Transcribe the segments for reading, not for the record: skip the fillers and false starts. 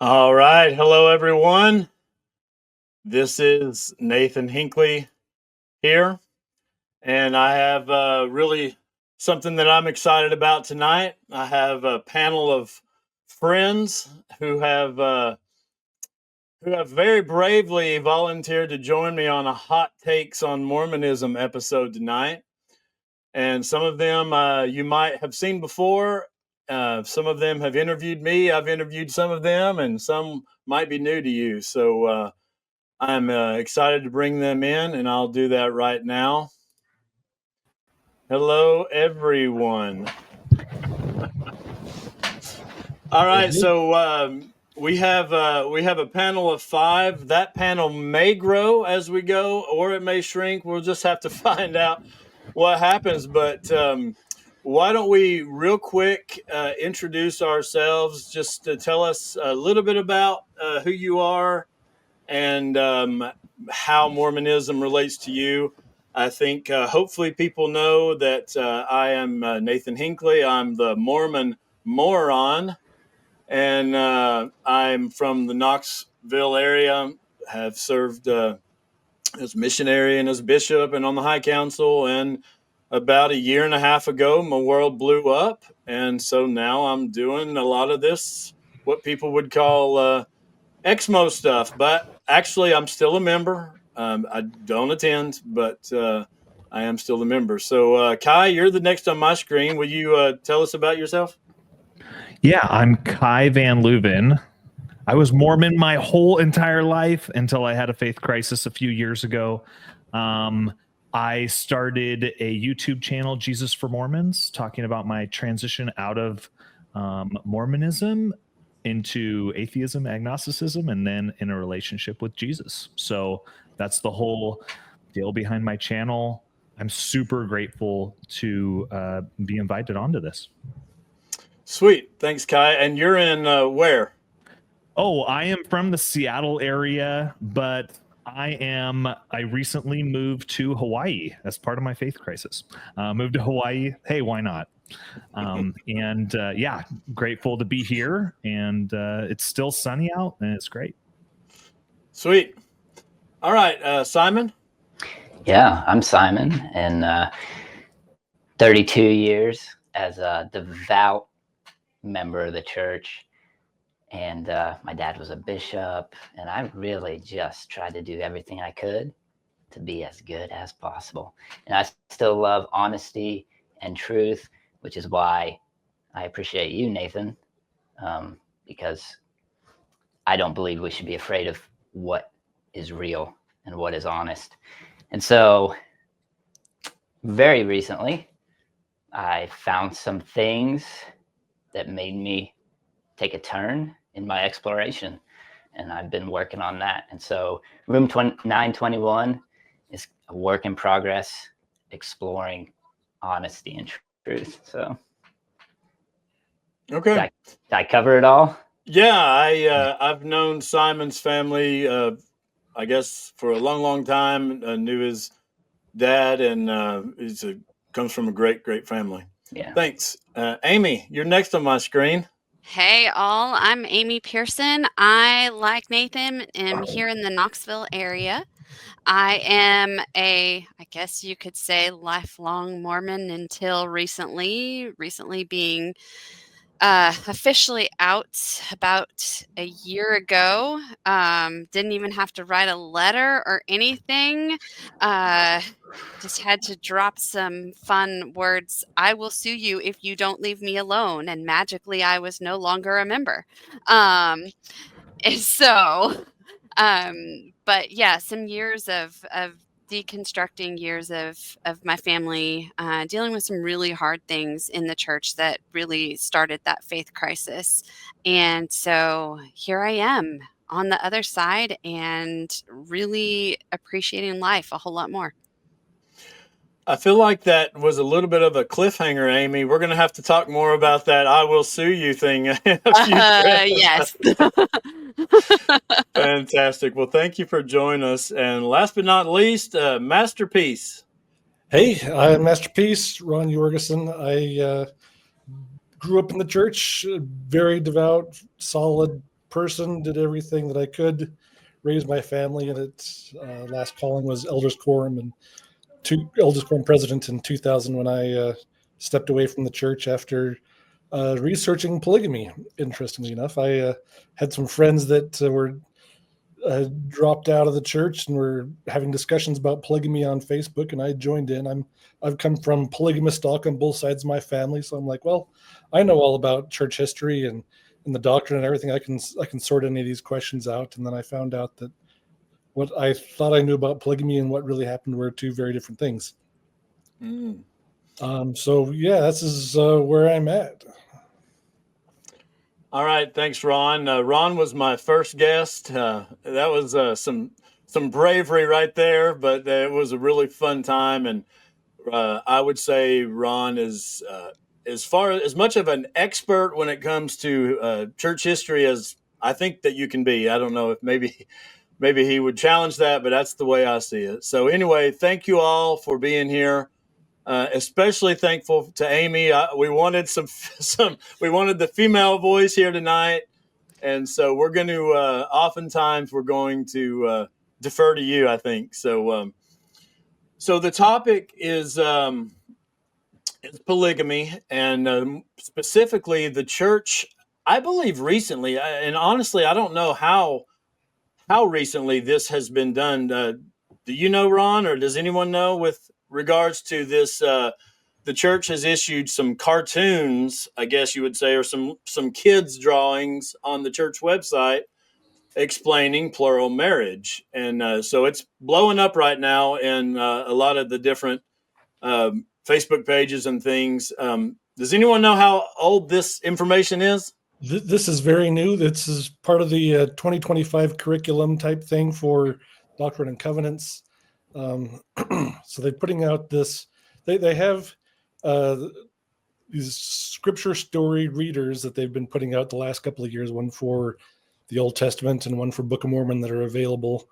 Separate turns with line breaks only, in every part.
All right. Hello, everyone. This is Nathan Hinckley here, and I have really something that I'm excited about tonight. I have a panel of friends who have very bravely volunteered to join me on a hot takes on Mormonism episode tonight. And some of them you might have seen before. Some of them have interviewed me. I've interviewed some of them, and some might be new to you. So I'm excited to bring them in, and I'll do that right now. Hello, everyone. All right, so we have a panel of 5. That panel may grow as we go, or it may shrink. We'll just have to find out what happens. But why don't we real quick introduce ourselves, just to tell us a little bit about who you are and how Mormonism relates to you. I think hopefully people know that I am Nathan Hinckley. I'm the Mormon moron, and I'm from the Knoxville area. Have served as missionary and as bishop and on the High Council. And about a year and a half ago, my world blew up, and so now I'm doing a lot of this, what people would call Exmo stuff. But actually, I'm still a member. I don't attend, but I am still a member. So, Kai, you're the next on my screen. Will you tell us about yourself?
Yeah, I'm Kai Van Leuven. I was Mormon my whole entire life until I had a faith crisis a few years ago. I started a YouTube channel, Jesus for Mormons, talking about my transition out of Mormonism into atheism, agnosticism, and then in a relationship with Jesus. So that's the whole deal behind my channel. I'm super grateful to be invited onto this.
Sweet. Thanks, Kai. And you're in where?
Oh, I am from the Seattle area, but I recently moved to Hawaii as part of my faith crisis. Moved to Hawaii. Hey, why not? Yeah, grateful to be here. And it's still sunny out, and it's great.
Sweet. All right, Simon.
Yeah, I'm Simon, and 32 years as a devout member of the church. And my dad was a bishop, and I really just tried to do everything I could to be as good as possible. And I still love honesty and truth, which is why I appreciate you, Nathan, because I don't believe we should be afraid of what is real and what is honest. And so very recently, I found some things that made me take a turn in my exploration, and I've been working on that. And so room 921 is a work in progress, exploring honesty and truth. So
Okay.
did I cover it all?
Yeah, I've known Simon's family, I guess, for a long time. Knew his dad, and comes from a great family.
Yeah.
Thanks. Amy, you're next on my screen.
Hey all, I'm Amy Pearson. I, like Nathan, am here in the Knoxville area. I am I guess you could say, lifelong Mormon until recently being officially out about a year ago. Didn't even have to write a letter or anything. Just had to drop some fun words. I will sue you if you don't leave me alone. And magically, I was no longer a member. But yeah, some years of deconstructing, years of my family dealing with some really hard things in the church that really started that faith crisis. And so here I am on the other side and really appreciating life a whole lot more.
I feel like that was a little bit of a cliffhanger, Amy. We're going to have to talk more about that "I will sue you" thing.
Yes.
Fantastic. Well, thank you for joining us. And last but not least, Masterpiece.
Hey, I'm Masterpiece, Ron Jorgensen. I grew up in the church, very devout, solid person, did everything that I could, raise my family, and its last calling was elders quorum and elders quorum president in 2000 when I stepped away from the church after researching polygamy. Interestingly enough, I had some friends that were dropped out of the church and were having discussions about polygamy on Facebook, and I joined in. I've come from polygamous stock on both sides of my family, so I'm like, well, I know all about church history and the doctrine and everything. I can sort any of these questions out. And then I found out that what I thought I knew about polygamy and what really happened were two very different things. So yeah, this is where I'm at.
All right, thanks, Ron. Ron was my first guest. That was some bravery right there, but it was a really fun time. And I would say Ron is as much of an expert when it comes to church history as I think that you can be. I don't know if maybe he would challenge that, but that's the way I see it. So anyway, thank you all for being here. Especially thankful to Amy. We wanted we wanted the female voice here tonight, and so we're going to. Oftentimes, we're going to defer to you, I think. So, so the topic is polygamy, and specifically the church. I believe recently, and honestly, I don't know how recently this has been done. Do you know, Ron, or does anyone know with regards to this? The church has issued some cartoons, I guess you would say, or some kids drawings on the church website explaining plural marriage. And so it's blowing up right now in a lot of the different Facebook pages and things. Does anyone know how old this information is?
This is very new. This is part of the 2025 curriculum type thing for Doctrine and Covenants. So they're putting out this. They have these scripture story readers that they've been putting out the last couple of years. One for the Old Testament and one for Book of Mormon that are available.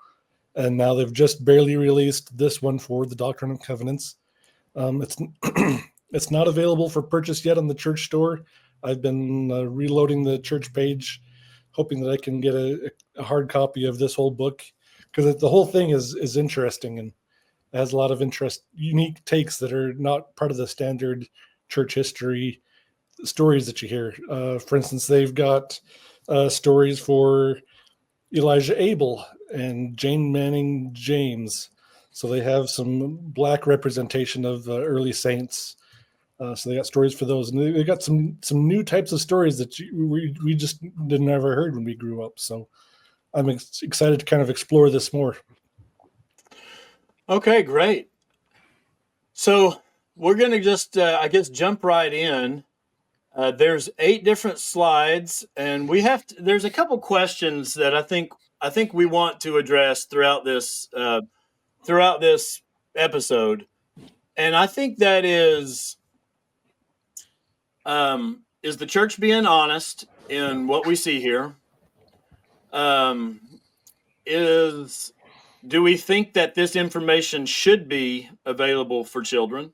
And now they've just barely released this one for the Doctrine and Covenants. It's not available for purchase yet on the church store. I've been reloading the church page, hoping that I can get a hard copy of this whole book, because the whole thing is interesting and has a lot of unique takes that are not part of the standard church history stories that you hear. For instance, they've got stories for Elijah Abel and Jane Manning James. So they have some Black representation of the early saints. So they got stories for those, and they got some new types of stories that we just didn't ever heard when we grew up. So I'm excited to kind of explore this more.
Okay, great. So we're going to just, I guess, jump right in. There's 8 different slides, and there's a couple questions that I think we want to address throughout this episode, and I think that is the church being honest in what we see here? Do we think that this information should be available for children?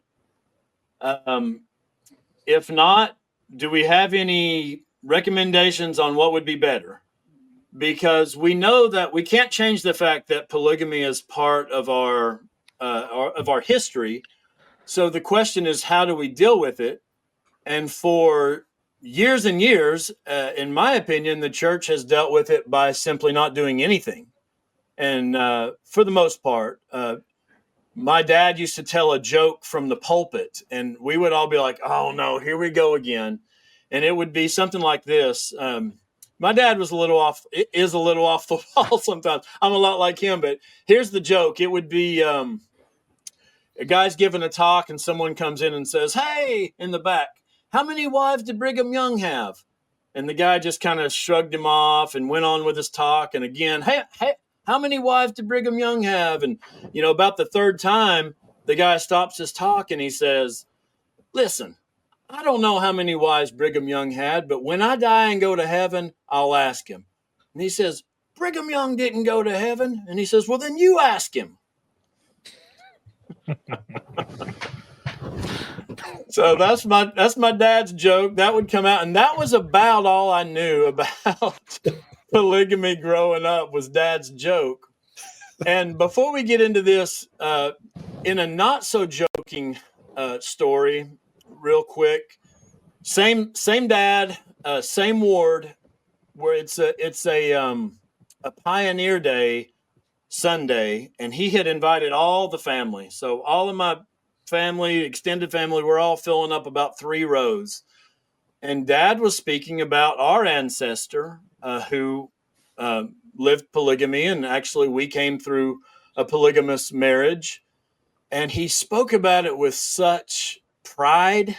If not, do we have any recommendations on what would be better? Because we know that we can't change the fact that polygamy is part of our history. So the question is, how do we deal with it? And for years and years, in my opinion, the church has dealt with it by simply not doing anything. And for the most part, my dad used to tell a joke from the pulpit, and we would all be like, oh, no, here we go again. And it would be something like this. My dad is a little off the wall sometimes. I'm a lot like him, but here's the joke. It would be a guy's giving a talk, and someone comes in and says, hey, in the back, how many wives did Brigham Young have? And the guy just kind of shrugged him off and went on with his talk. And again, hey, how many wives did Brigham Young have? And, about the third time, the guy stops his talk and he says, listen, I don't know how many wives Brigham Young had, but when I die and go to heaven, I'll ask him. And he says, Brigham Young didn't go to heaven. And he says, well, then you ask him. So that's my dad's joke. That would come out, and that was about all I knew about polygamy growing up was Dad's joke. And before we get into this, in a not so joking story, real quick, same dad, same ward, where it's a Pioneer Day Sunday, and he had invited all the family. So all of my family, extended family, we're all filling up about 3 rows. And Dad was speaking about our ancestor who lived polygamy, and actually we came through a polygamous marriage. And he spoke about it with such pride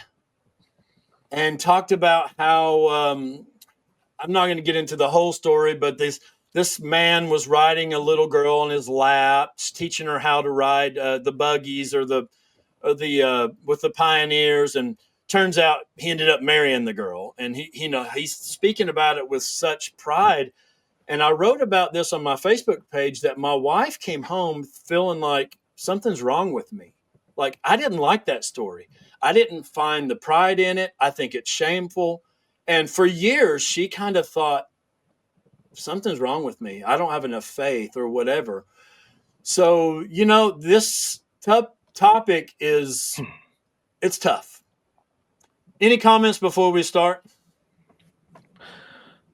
and talked about how I'm not going to get into the whole story, but this man was riding a little girl on his lap, teaching her how to ride the buggies or the with the pioneers, and turns out he ended up marrying the girl. And he's speaking about it with such pride. And I wrote about this on my Facebook page that my wife came home feeling like something's wrong with me. Like, I didn't like that story. I didn't find the pride in it. I think it's shameful. And for years, she kind of thought, something's wrong with me. I don't have enough faith or whatever. So, this topic it's tough. Any comments before we start?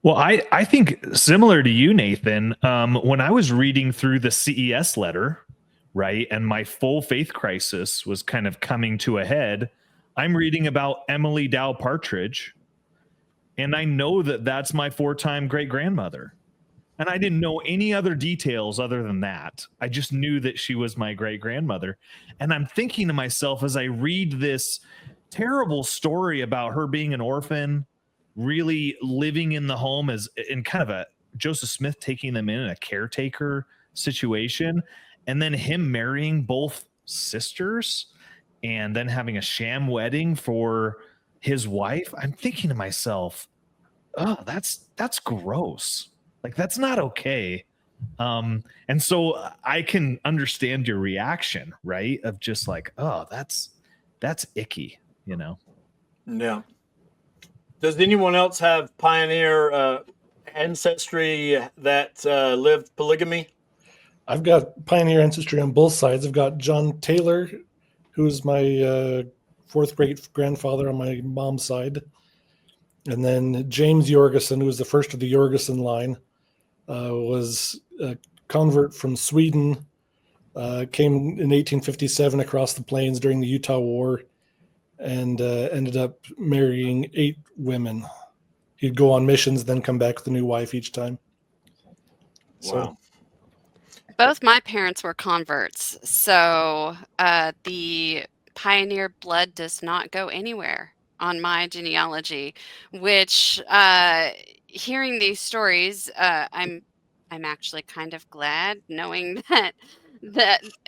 Well, I think similar to you, Nathan, when I was reading through the CES letter, right, and my full faith crisis was kind of coming to a head, I'm reading about Emily Dow Partridge, and I know that that's my 4-time great-grandmother. And I didn't know any other details other than that. I just knew that she was my great-grandmother. And I'm thinking to myself as I read this terrible story about her being an orphan, really living in the home as in kind of a Joseph Smith taking them in a caretaker situation, and then him marrying both sisters and then having a sham wedding for his wife. I'm thinking to myself, oh, that's gross. Like, that's not okay. And so I can understand your reaction, right? Of just like, oh, that's icky,
Yeah. Does anyone else have pioneer ancestry that lived polygamy?
I've got pioneer ancestry on both sides. I've got John Taylor, who's my 4th great grandfather on my mom's side. And then James Jorgensen, who was the first of the Jorgensen line, was a convert from Sweden, came in 1857 across the plains during the Utah War, and ended up marrying 8 women. He'd go on missions, then come back with a new wife each time.
Wow.
Both my parents were converts, so the pioneer blood does not go anywhere on my genealogy. Which, hearing these stories, I'm actually kind of glad knowing that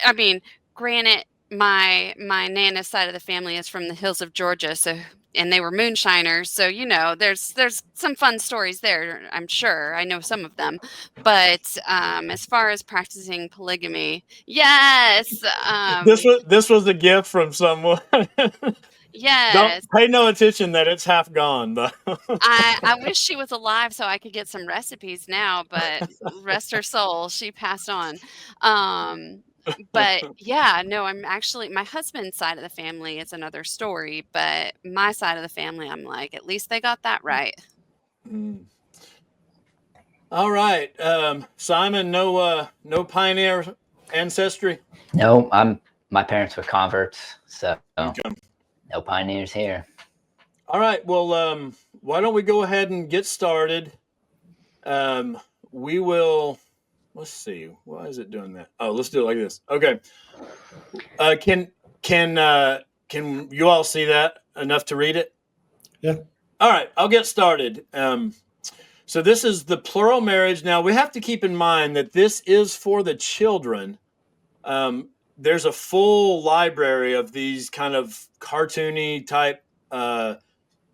I mean, granted, my Nana's side of the family is from the hills of Georgia, and they were moonshiners, so there's some fun stories there. I'm sure I know some of them. But as far as practicing polygamy, yes,
This was a gift from someone.
yes.
Don't pay no attention that it's half gone, though.
I wish she was alive so I could get some recipes now, but rest her soul, she passed on. But yeah, no, I'm actually, my husband's side of the family is another story, but my side of the family, I'm like, at least they got that right.
All right, Simon, no pioneer ancestry.
No, my parents were converts, so
Okay.
no pioneers here.
All right, well, why don't we go ahead and get started? We will. Let's see. Why is it doing that? Oh, let's do it like this. Okay. Can you all see that enough to read it?
Yeah.
All right, I'll get started. So this is the plural marriage. Now we have to keep in mind that this is for the children. There's a full library of these kind of cartoony type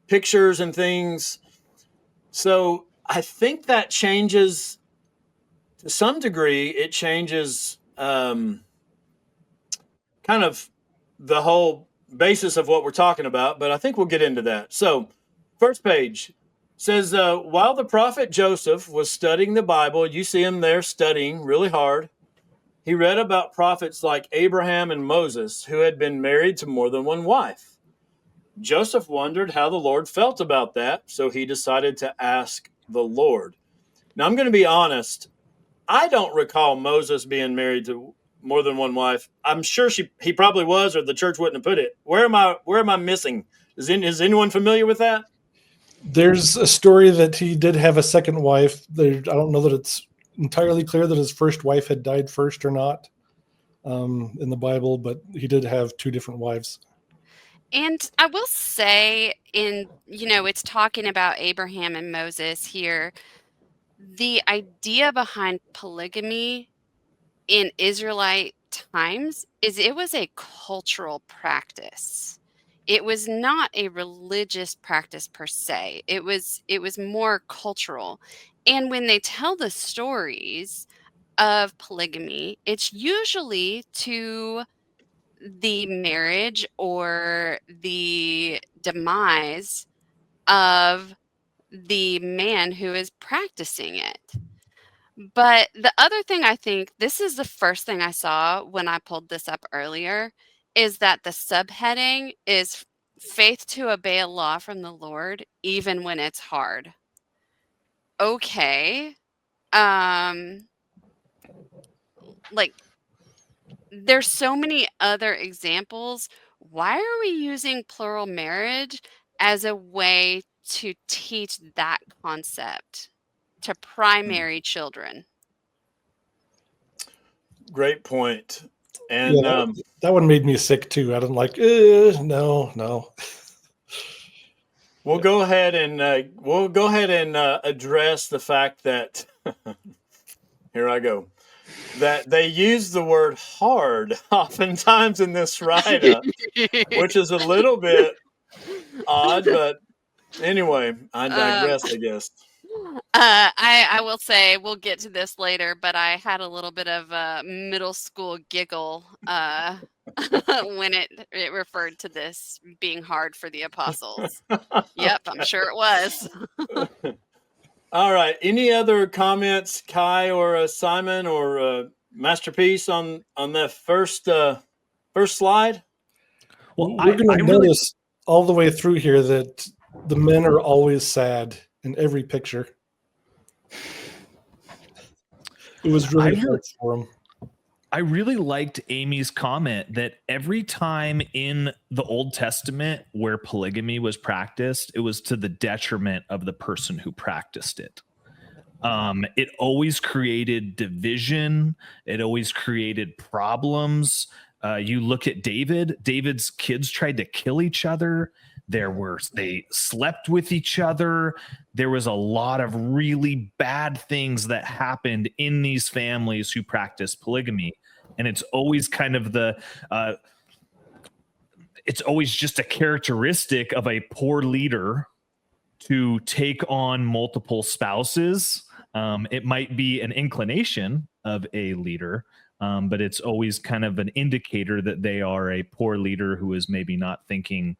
pictures and things. So I think that changes to some degree. It changes kind of the whole basis of what we're talking about, but I think we'll get into that. So first page, says, while the prophet Joseph was studying the Bible, you see him there studying really hard. He read about prophets like Abraham and Moses who had been married to more than one wife. Joseph wondered how the Lord felt about that, so he decided to ask the Lord. Now, I'm going to be honest. I don't recall Moses being married to more than one wife. I'm sure he probably was, or the church wouldn't have put it. Where am I missing? Is anyone familiar with that?
There's a story that he did have a second wife. I don't know that it's entirely clear that his first wife had died first or not in the Bible, but he did have two different wives.
And I will say, it's talking about Abraham and Moses here. The idea behind polygamy in Israelite times is it was a cultural practice. It was not a religious practice per se. It was more cultural. And when they tell the stories of polygamy, it's usually to the marriage or the demise of the man who is practicing it. But the other thing, I think this is the first thing I saw when I pulled this up earlier, is that the subheading is faith to obey a law from the Lord, even when it's hard. Okay. Like, there's so many other examples. Why are we using plural marriage as a way to teach that concept to primary children?
Great point. And
Yeah, that one made me sick too. I didn't like. No.
we'll go ahead and address the fact that here I go. That they use the word hard oftentimes in this write-up, which is a little bit odd, but anyway, I digress, I guess.
I will say we'll get to this later, but I had a little bit of a middle school giggle when it referred to this being hard for the apostles. Yep, I'm sure it was.
All right. Any other comments, Kai or Simon or Masterpiece on the first slide?
Well, we're going to notice all the way through here that the men are always sad in every picture. It was really hard for them.
I really liked Amy's comment that every time in the Old Testament where polygamy was practiced, it was to the detriment of the person who practiced it. It always created division. It always created problems. You look at David's kids tried to kill each other. They slept with each other. There was a lot of really bad things that happened in these families who practiced polygamy. And it's always kind of it's always just a characteristic of a poor leader to take on multiple spouses. It might be an inclination of a leader, but it's always kind of an indicator that they are a poor leader who is maybe not thinking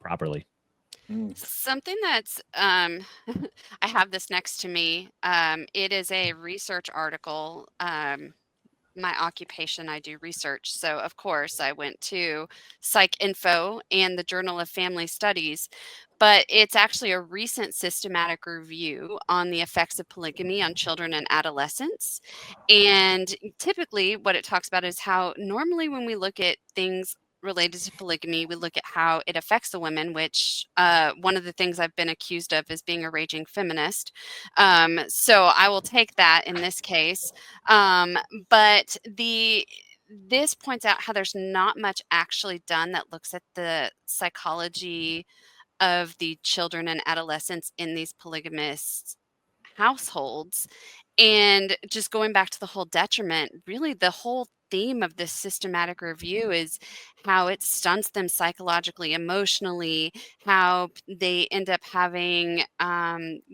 properly.
Something that's I have this next to me. It is a research article. My occupation, I do research. So, of course, I went to PsycInfo and the Journal of Family Studies, but it's actually a recent systematic review on the effects of polygamy on children and adolescents. And typically, what it talks about is how normally when we look at things related to polygamy, we look at how it affects the women, which one of the things I've been accused of is being a raging feminist. So I will take that in this case. But this points out how there's not much actually done that looks at the psychology of the children and adolescents in these polygamous households. And just going back to the whole detriment, really the whole theme of this systematic review is how it stunts them psychologically, emotionally, how they end up having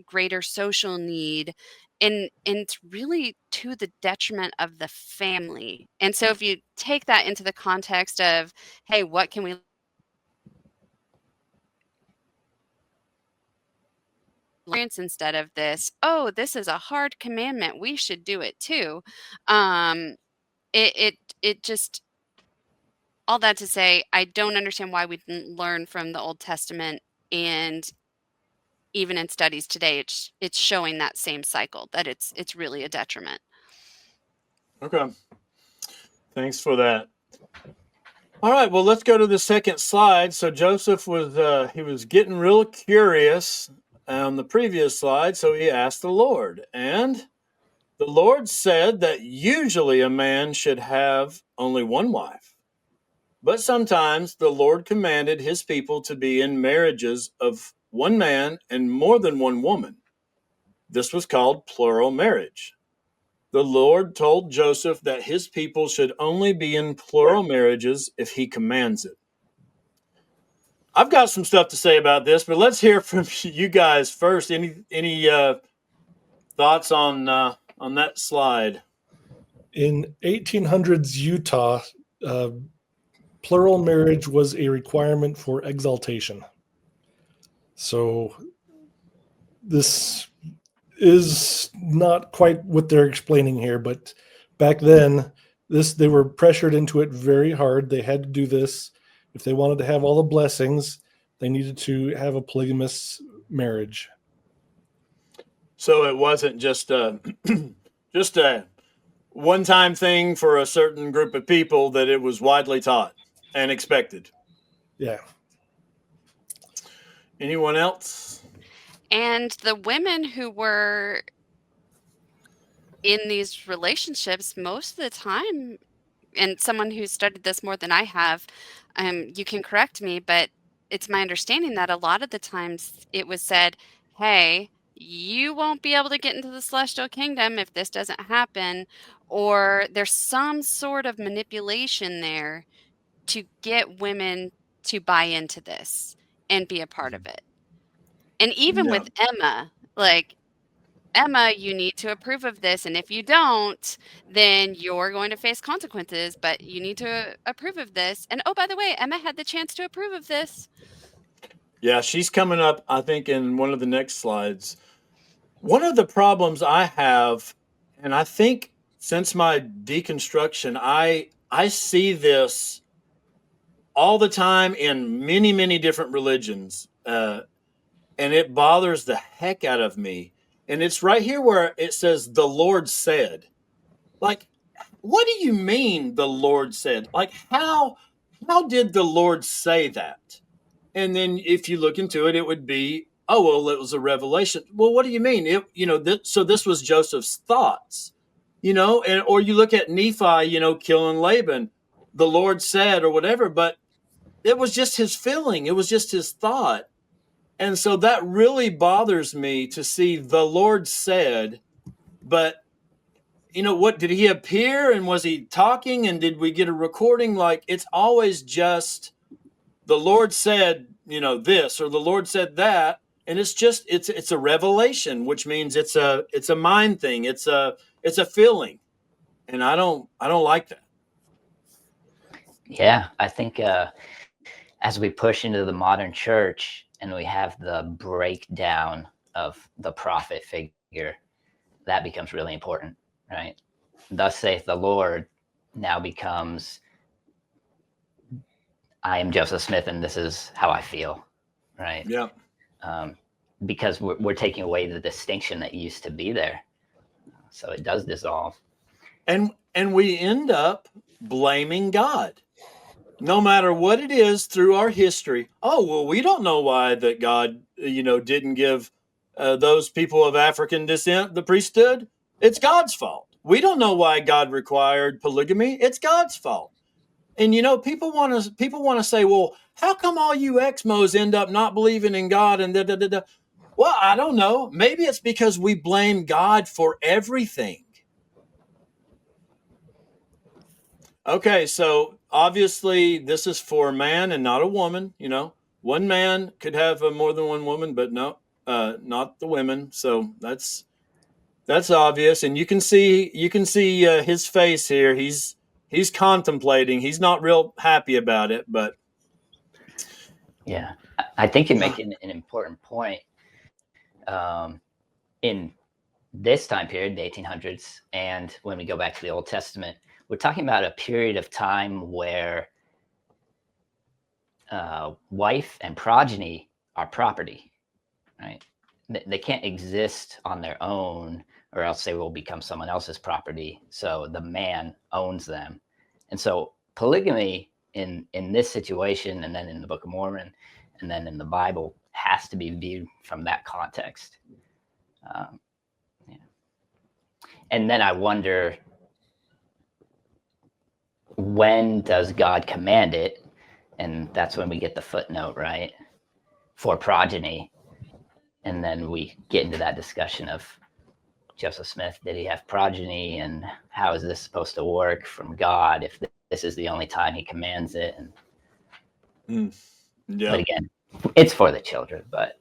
greater social need. And it's really to the detriment of the family. And so if you take that into the context of, hey, what can we instead of this, oh, this is a hard commandment, we should do it too. It just, all that to say, I don't understand why we didn't learn from the Old Testament, and even in studies today, it's showing that same cycle, that it's really a detriment.
Okay. Thanks for that. All right, well, let's go to the second slide. So Joseph was getting real curious on the previous slide, so he asked the Lord. And the Lord said that usually a man should have only one wife. But sometimes the Lord commanded his people to be in marriages of one man and more than one woman. This was called plural marriage. The Lord told Joseph that his people should only be in plural marriages if he commands it. I've got some stuff to say about this, but let's hear from you guys first. Any thoughts on that slide?
In 1800s Utah, plural marriage was a requirement for exaltation. So this is not quite what they're explaining here, but back then, they were pressured into it very hard. They had to do this. If they wanted to have all the blessings, they needed to have a polygamous marriage.
So it wasn't just a one-time thing for a certain group of people, that it was widely taught and expected.
Yeah.
Anyone else?
And the women who were in these relationships most of the time, and someone who studied this more than I have, you can correct me, but it's my understanding that a lot of the times it was said, hey, you won't be able to get into the celestial kingdom if this doesn't happen, or there's some sort of manipulation there to get women to buy into this and be a part of it. And even
Yeah.
with Emma, like, Emma, you need to approve of this, and if you don't, then you're going to face consequences, but you need to approve of this. And oh, by the way, Emma had the chance to approve of this.
Yeah, she's coming up, I think, in one of the next slides. One of the problems I have, and I think since my deconstruction, I see this all the time in many, many different religions, and it bothers the heck out of me. And it's right here where it says, the Lord said. Like, what do you mean the Lord said? Like, how did the Lord say that? And then if you look into it, it would be, oh, well, it was a revelation. Well, what do you mean? So this was Joseph's thoughts, and or you look at Nephi, killing Laban, the Lord said, or whatever, but it was just his feeling. It was just his thought. And so that really bothers me to see the Lord said, but what, did he appear and was he talking and did we get a recording? Like, it's always just the Lord said, this, or the Lord said that. And it's just, it's a revelation, which means it's a mind thing. It's a feeling. And I don't like that.
Yeah, I think as we push into the modern church and we have the breakdown of the prophet figure, that becomes really important, right? Thus saith the Lord now becomes, I am Joseph Smith and this is how I feel, right?
Yeah.
Because we're taking away the distinction that used to be there. So it does dissolve. And
we end up blaming God. No matter what it is through our history. Oh, well, we don't know why that God, didn't give those people of African descent the priesthood. It's God's fault. We don't know why God required polygamy. It's God's fault. And people want to say, well, how come all you Exmos end up not believing in God and da da da da? Well, I don't know. Maybe it's because we blame God for everything. Okay, so obviously this is for a man and not a woman. One man could have more than one woman, but no, not the women. So that's obvious, and you can see his face here. He's contemplating. He's not real happy about it, but
yeah, I think you make an important point in this time period, the 1800s, and when we go back to the Old Testament, we're talking about a period of time where wife and progeny are property, right? They can't exist on their own, or else they will become someone else's property. So the man owns them. And so polygamy in this situation, and then in the Book of Mormon, and then in the Bible, has to be viewed from that context. Yeah. And then I wonder, when does God command it? And that's when we get the footnote, right? For progeny. And then we get into that discussion of Joseph Smith, did he have progeny? And how is this supposed to work from God if this is the only time he commands it? And But again, it's for the children, but.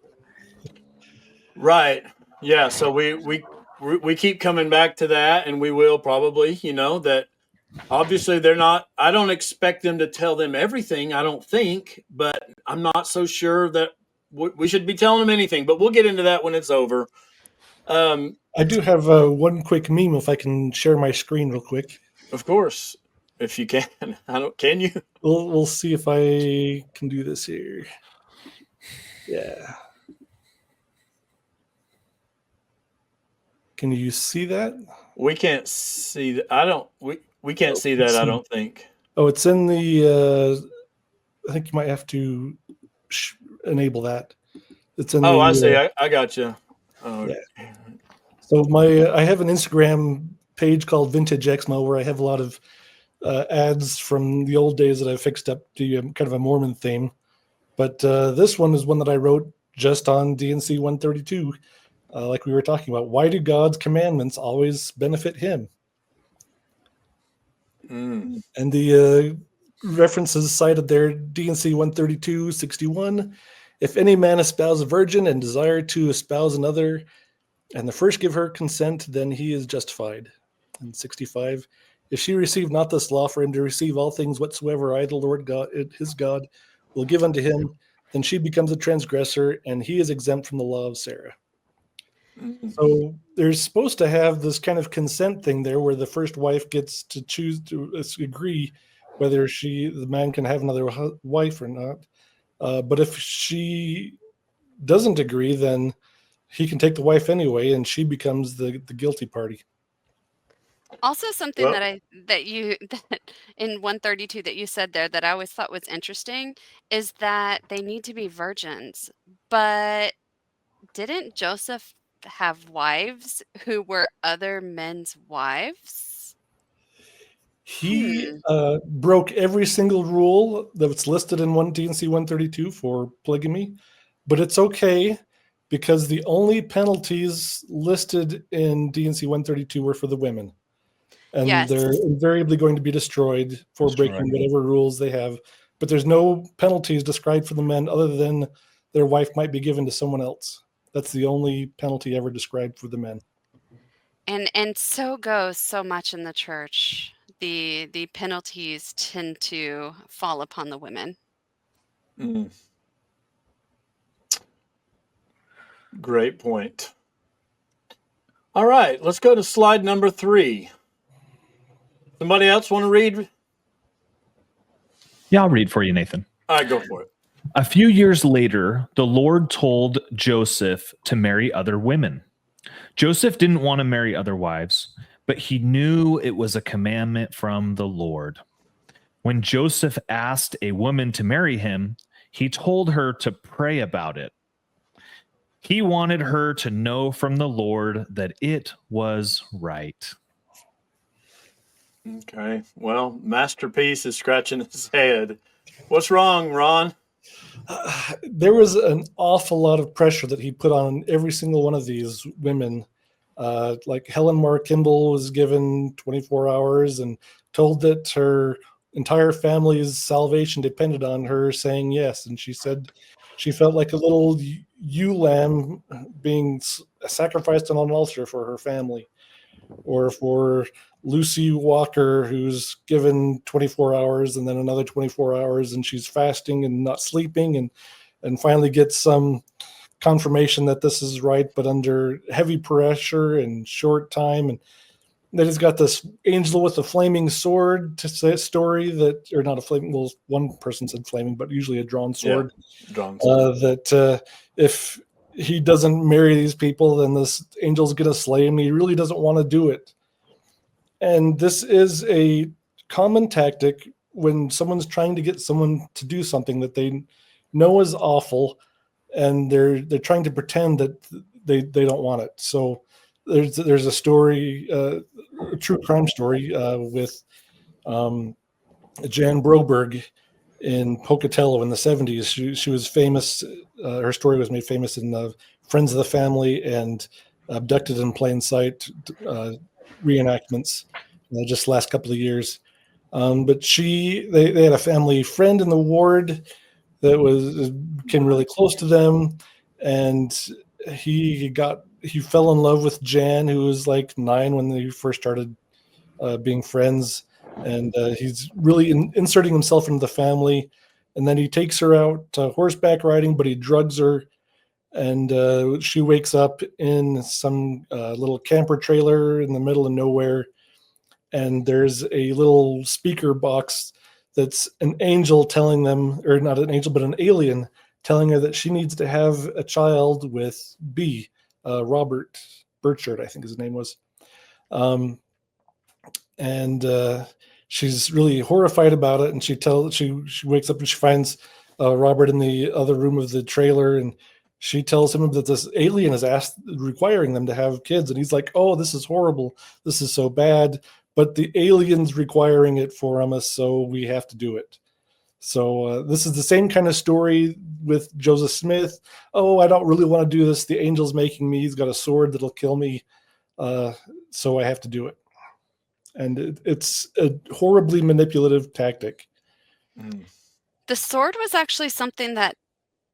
Right. Yeah. So we keep coming back to that, and we will probably, that obviously they're not, I don't expect them to tell them everything, I don't think, but I'm not so sure that we should be telling them anything, but we'll get into that when it's over.
I do have one quick meme if I can share my screen real quick.
Of course, if you can. Can you?
We'll see if I can do this here. Yeah. Can you see that?
We can't see that. We can't see that, I don't think.
Oh, it's in the I think you might have to enable that. It's in
I see. I got you. Oh,
yeah. So I have an Instagram page called Vintage Exmo where I have a lot of ads from the old days that I fixed up to kind of a Mormon theme. But this one is one that I wrote just on DNC 132, like we were talking about. Why do God's commandments always benefit him? And the references cited there, DNC 132:61. If any man espouse a virgin and desire to espouse another, and the first give her consent, then he is justified. And 65, if she receive not this law for him to receive all things whatsoever I, the Lord God, his God, will give unto him, then she becomes a transgressor, and he is exempt from the law of Sarah. So there's supposed to have this kind of consent thing there where the first wife gets to choose to agree whether the man can have another wife or not. But if she doesn't agree, then he can take the wife anyway, and she becomes the guilty party.
Also, something that in 132 that you said there that I always thought was interesting is that they need to be virgins. But didn't Joseph have wives who were other men's wives?
He broke every single rule that's listed in DNC 132 for polygamy, but it's okay because the only penalties listed in DNC 132 were for the women. And
Yes.
they're invariably going to be destroyed for breaking whatever rules they have. But there's no penalties described for the men other than their wife might be given to someone else. That's the only penalty ever described for the men.
And so goes so much in the church. The penalties tend to fall upon the women.
Great point. All right, let's go to slide number 3. Somebody else want to read?
Yeah, I'll read for you, Nathan.
All right, go for it.
A few years later, the Lord told Joseph to marry other women. Joseph didn't want to marry other wives, but he knew it was a commandment from the Lord. When Joseph asked a woman to marry him, he told her to pray about it. He wanted her to know from the Lord that it was right.
Okay. Well, Masterpiece is scratching his head. What's wrong, Ron?
There was an awful lot of pressure that he put on every single one of these women. Like Helen Moore Kimball was given 24 hours and told that her entire family's salvation depended on her saying yes. And she said she felt like a little ewe lamb being sacrificed on an altar for her family. Or for Lucy Walker, who's given 24 hours and then another 24 hours, and she's fasting and not sleeping, and finally gets some confirmation that this is right, but under heavy pressure and short time. And then he's got this angel with a flaming sword to say a story that, or not a flaming, well, one person said flaming, but usually a drawn sword.
Yeah, drawn sword.
That if he doesn't marry these people, then this angel's going to slay him. He really doesn't want to do it. And this is a common tactic when someone's trying to get someone to do something that they know is awful, and they're trying to pretend that they don't want it. So there's a story, a true crime story with Jan Broberg in Pocatello in the 70s. She was famous. Her story was made famous in Friends of the Family and Abducted in Plain Sight reenactments just last couple of years. But they had a family friend in the ward that became really close to them, and he fell in love with Jan, who was like 9 when they first started being friends, and he's really inserting himself into the family. And then he takes her out horseback riding, but he drugs her, and she wakes up in some little camper trailer in the middle of nowhere, and there's a little speaker box that's an angel telling them, or not an angel, but an alien telling her that she needs to have a child with B, Robert Burchard, I think his name was. And she's really horrified about it. And she wakes up and she finds Robert in the other room of the trailer, and she tells him that this alien is requiring them to have kids. And he's like, oh, this is horrible. This is so bad. But the alien's requiring it for us, so we have to do it. So this is the same kind of story with Joseph Smith. Oh, I don't really want to do this. The angel's making me. He's got a sword that'll kill me, so I have to do it. And it's a horribly manipulative tactic.
The sword was actually something that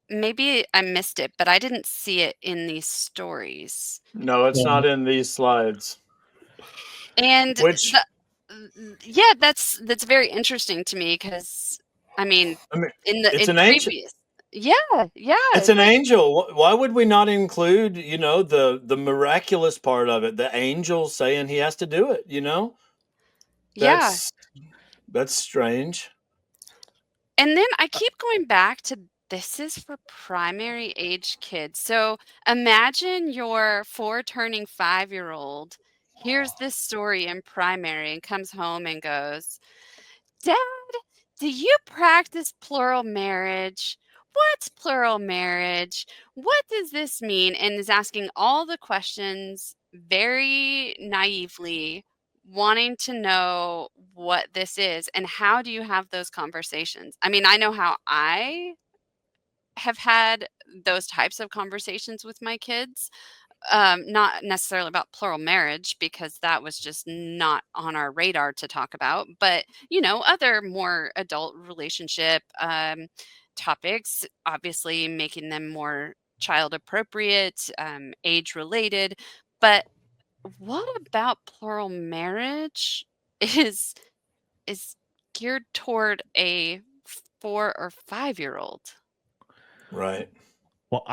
maybe I missed it, but I didn't see it in these stories.
No, it's not in these slides.
And
Which,
yeah, that's very interesting to me, because I mean
it's an
previous,
angel.
yeah,
It's an angel. Why would we not include, the miraculous part of it? The angel saying he has to do it.
yeah.
That's strange.
And then I keep going back to, this is for primary age kids. So imagine your 4 turning 5-year-old hears this story in primary and comes home and goes, Dad, do you practice plural marriage? What's plural marriage? What does this mean? And is asking all the questions very naively, wanting to know what this is. And how do you have those conversations? I mean, I know how I have had those types of conversations with my kids. Not necessarily about plural marriage, because that was just not on our radar to talk about, but other more adult relationship topics, obviously making them more child appropriate, age related. But what about plural marriage is geared toward a 4 or 5-year-old?
Right.
Well,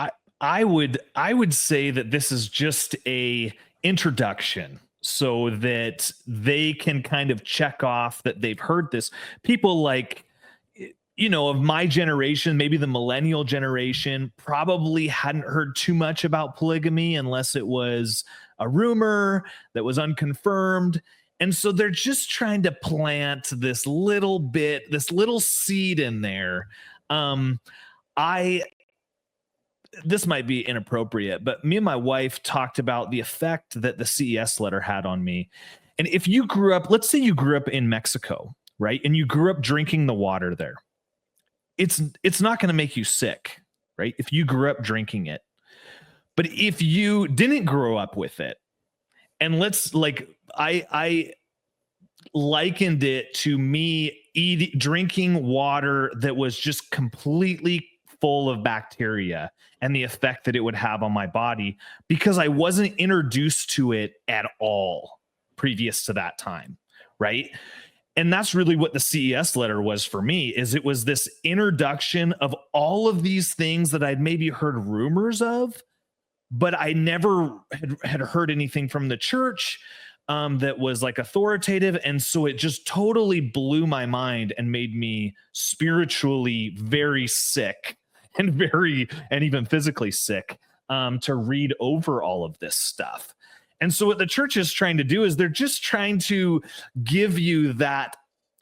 I would say that this is just a introduction, so that they can kind of check off that they've heard this. People like, of my generation, maybe the millennial generation, probably hadn't heard too much about polygamy unless it was a rumor that was unconfirmed. And so they're just trying to plant this little seed in there. This might be inappropriate, but me and my wife talked about the effect that the CES letter had on me. And if you grew up, let's say you grew up in Mexico, right? And you grew up drinking the water there. It's not going to make you sick, right? If you grew up drinking it. But if you didn't grow up with it, and I likened it to me drinking water that was just completely full of bacteria and the effect that it would have on my body, because I wasn't introduced to it at all previous to that time, right? And that's really what the CES letter was for me, is it was this introduction of all of these things that I'd maybe heard rumors of, but I never had heard anything from the church that was like authoritative. And so it just totally blew my mind and made me spiritually very sick and even physically sick to read over all of this stuff. And so what the church is trying to do is they're just trying to give you that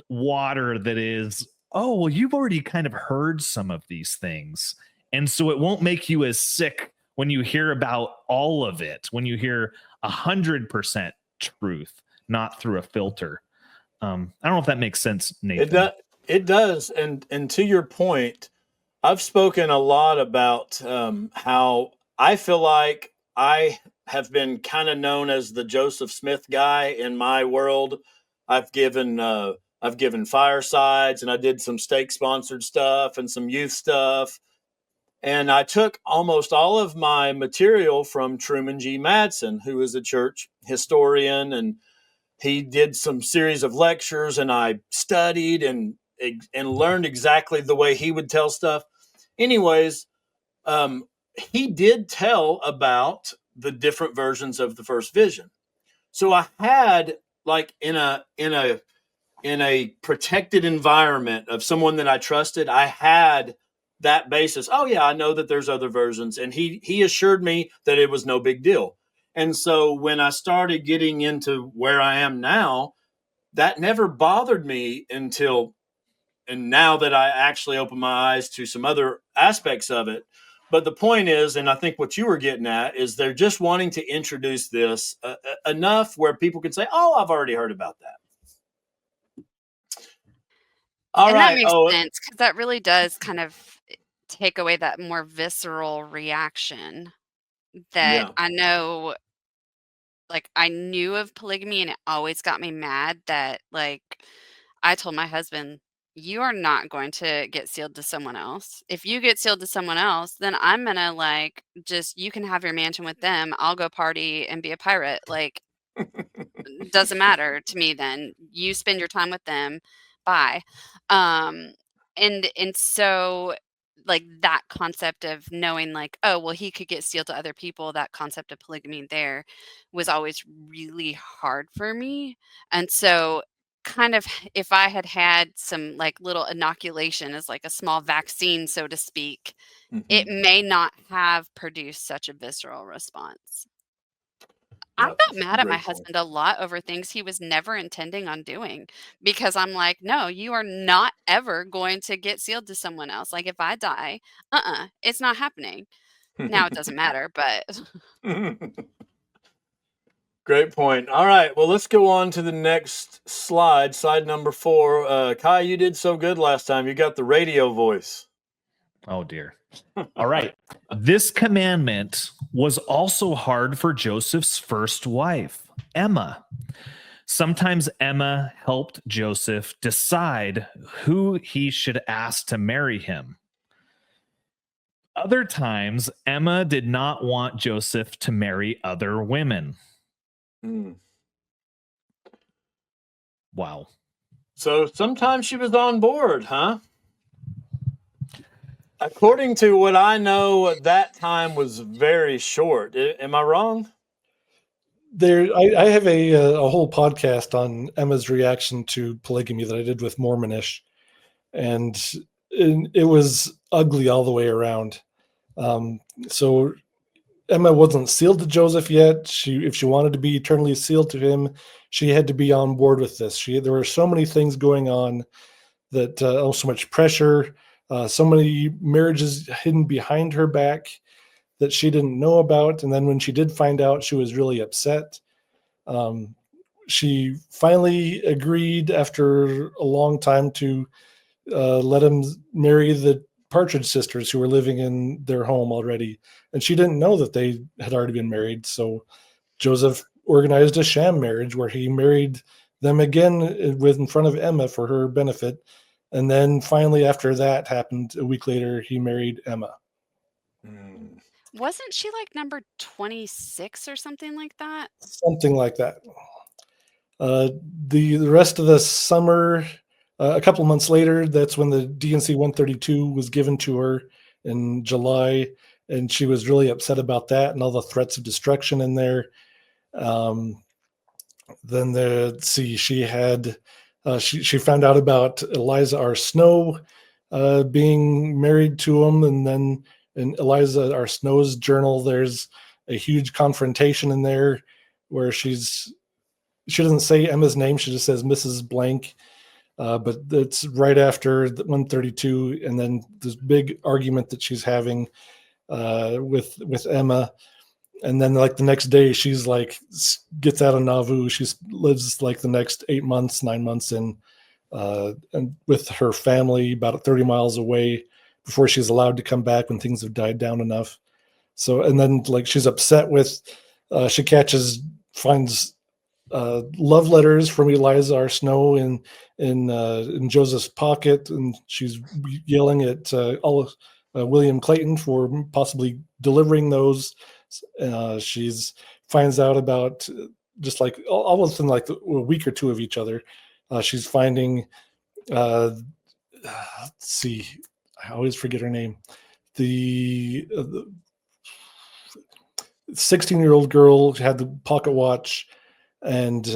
water that is, oh, well, you've already kind of heard some of these things. And so it won't make you as sick when you hear about all of it, when you hear 100% truth, not through a filter. I don't know if that makes sense, Nathan.
It does. And to your point, I've spoken a lot about how I feel like I have been kind of known as the Joseph Smith guy in my world. I've given firesides, and I did some stake sponsored stuff and some youth stuff. And I took almost all of my material from Truman G. Madsen, who is a church historian, and he did some series of lectures, and I studied and learned exactly the way he would tell stuff. Anyways, he did tell about the different versions of the first vision. So I had, like, in a protected environment of someone that I trusted, I had that basis. Oh yeah, I know that there's other versions. And he assured me that it was no big deal. And so when I started getting into where I am now, that never bothered me and now that I actually open my eyes to some other aspects of it. But the point is, and I think what you were getting at, is they're just wanting to introduce this enough where people can say, oh, I've already heard about that. All right.
That makes sense, because that really does kind of take away that more visceral reaction that
Yeah.
I know. Like, I knew of polygamy, and it always got me mad that, like, I told my husband, "You are not going to get sealed to someone else. If you get sealed to someone else, then I'm gonna, like, just you can have your mansion with them. I'll go party and be a pirate. Like, doesn't matter to me then. You spend your time with them. Bye." Um, and so, like, that concept of knowing, like, oh, well, he could get sealed to other people, that concept of polygamy there was always really hard for me. And so, kind of, if I had had some, like, little inoculation as, like, a small vaccine, so to speak, it may not have produced such a visceral response. I
Yeah,
got mad at my
great point.
husband a lot over things he was never intending on doing, because I'm like, "No, you are not ever going to get sealed to someone else. Like, if I die, it's not happening." Now it doesn't matter, but
Great point. All right. Well, let's go on to the next slide. Slide number 4. Kai, you did so good last time. You got the radio voice.
Oh, dear. All right. This commandment was also hard for Joseph's first wife, Emma. Sometimes Emma helped Joseph decide who he should ask to marry him. Other times, Emma did not want Joseph to marry other women. Wow.
So sometimes she was on board, huh? According to what I know, that time was very short. Am I wrong?
I have a whole podcast on Emma's reaction to polygamy that I did with Mormonish, and it was ugly all the way around. So Emma wasn't sealed to Joseph yet. If she wanted to be eternally sealed to him, she had to be on board with this. There were so many things going on that so much pressure, so many marriages hidden behind her back that she didn't know about. And then when she did find out, she was really upset. She finally agreed after a long time to let him marry the Partridge sisters who were living in their home already. And she didn't know that they had already been married. So Joseph organized a sham marriage where he married them again in front of Emma for her benefit. And then finally, after that happened, a week later, he married Emma.
wasn't she, like, number 26 or something like that?
Something like that. The rest of the summer, a couple months later, that's when the DNC 132 was given to her in July, and she was really upset about that and all the threats of destruction in there. Then she had she found out about Eliza R. Snow being married to him, and then in Eliza R. Snow's journal, there's a huge confrontation in there where she doesn't say Emma's name, she just says Mrs. Blank. But it's right after the 132, and then this big argument that she's having with Emma. And then like the next day, she's like gets out of Nauvoo. She lives like the next 8 months, 9 months and with her family about 30 miles away before she's allowed to come back when things have died down enough. So, and then like she's upset with, she finds love letters from Eliza R. Snow in Joseph's pocket, and she's yelling at William Clayton for possibly delivering those. She's finds out about just like all within like a week or two of each other. She's finding, let's see, I always forget her name. The 16-year-old girl had the pocket watch, and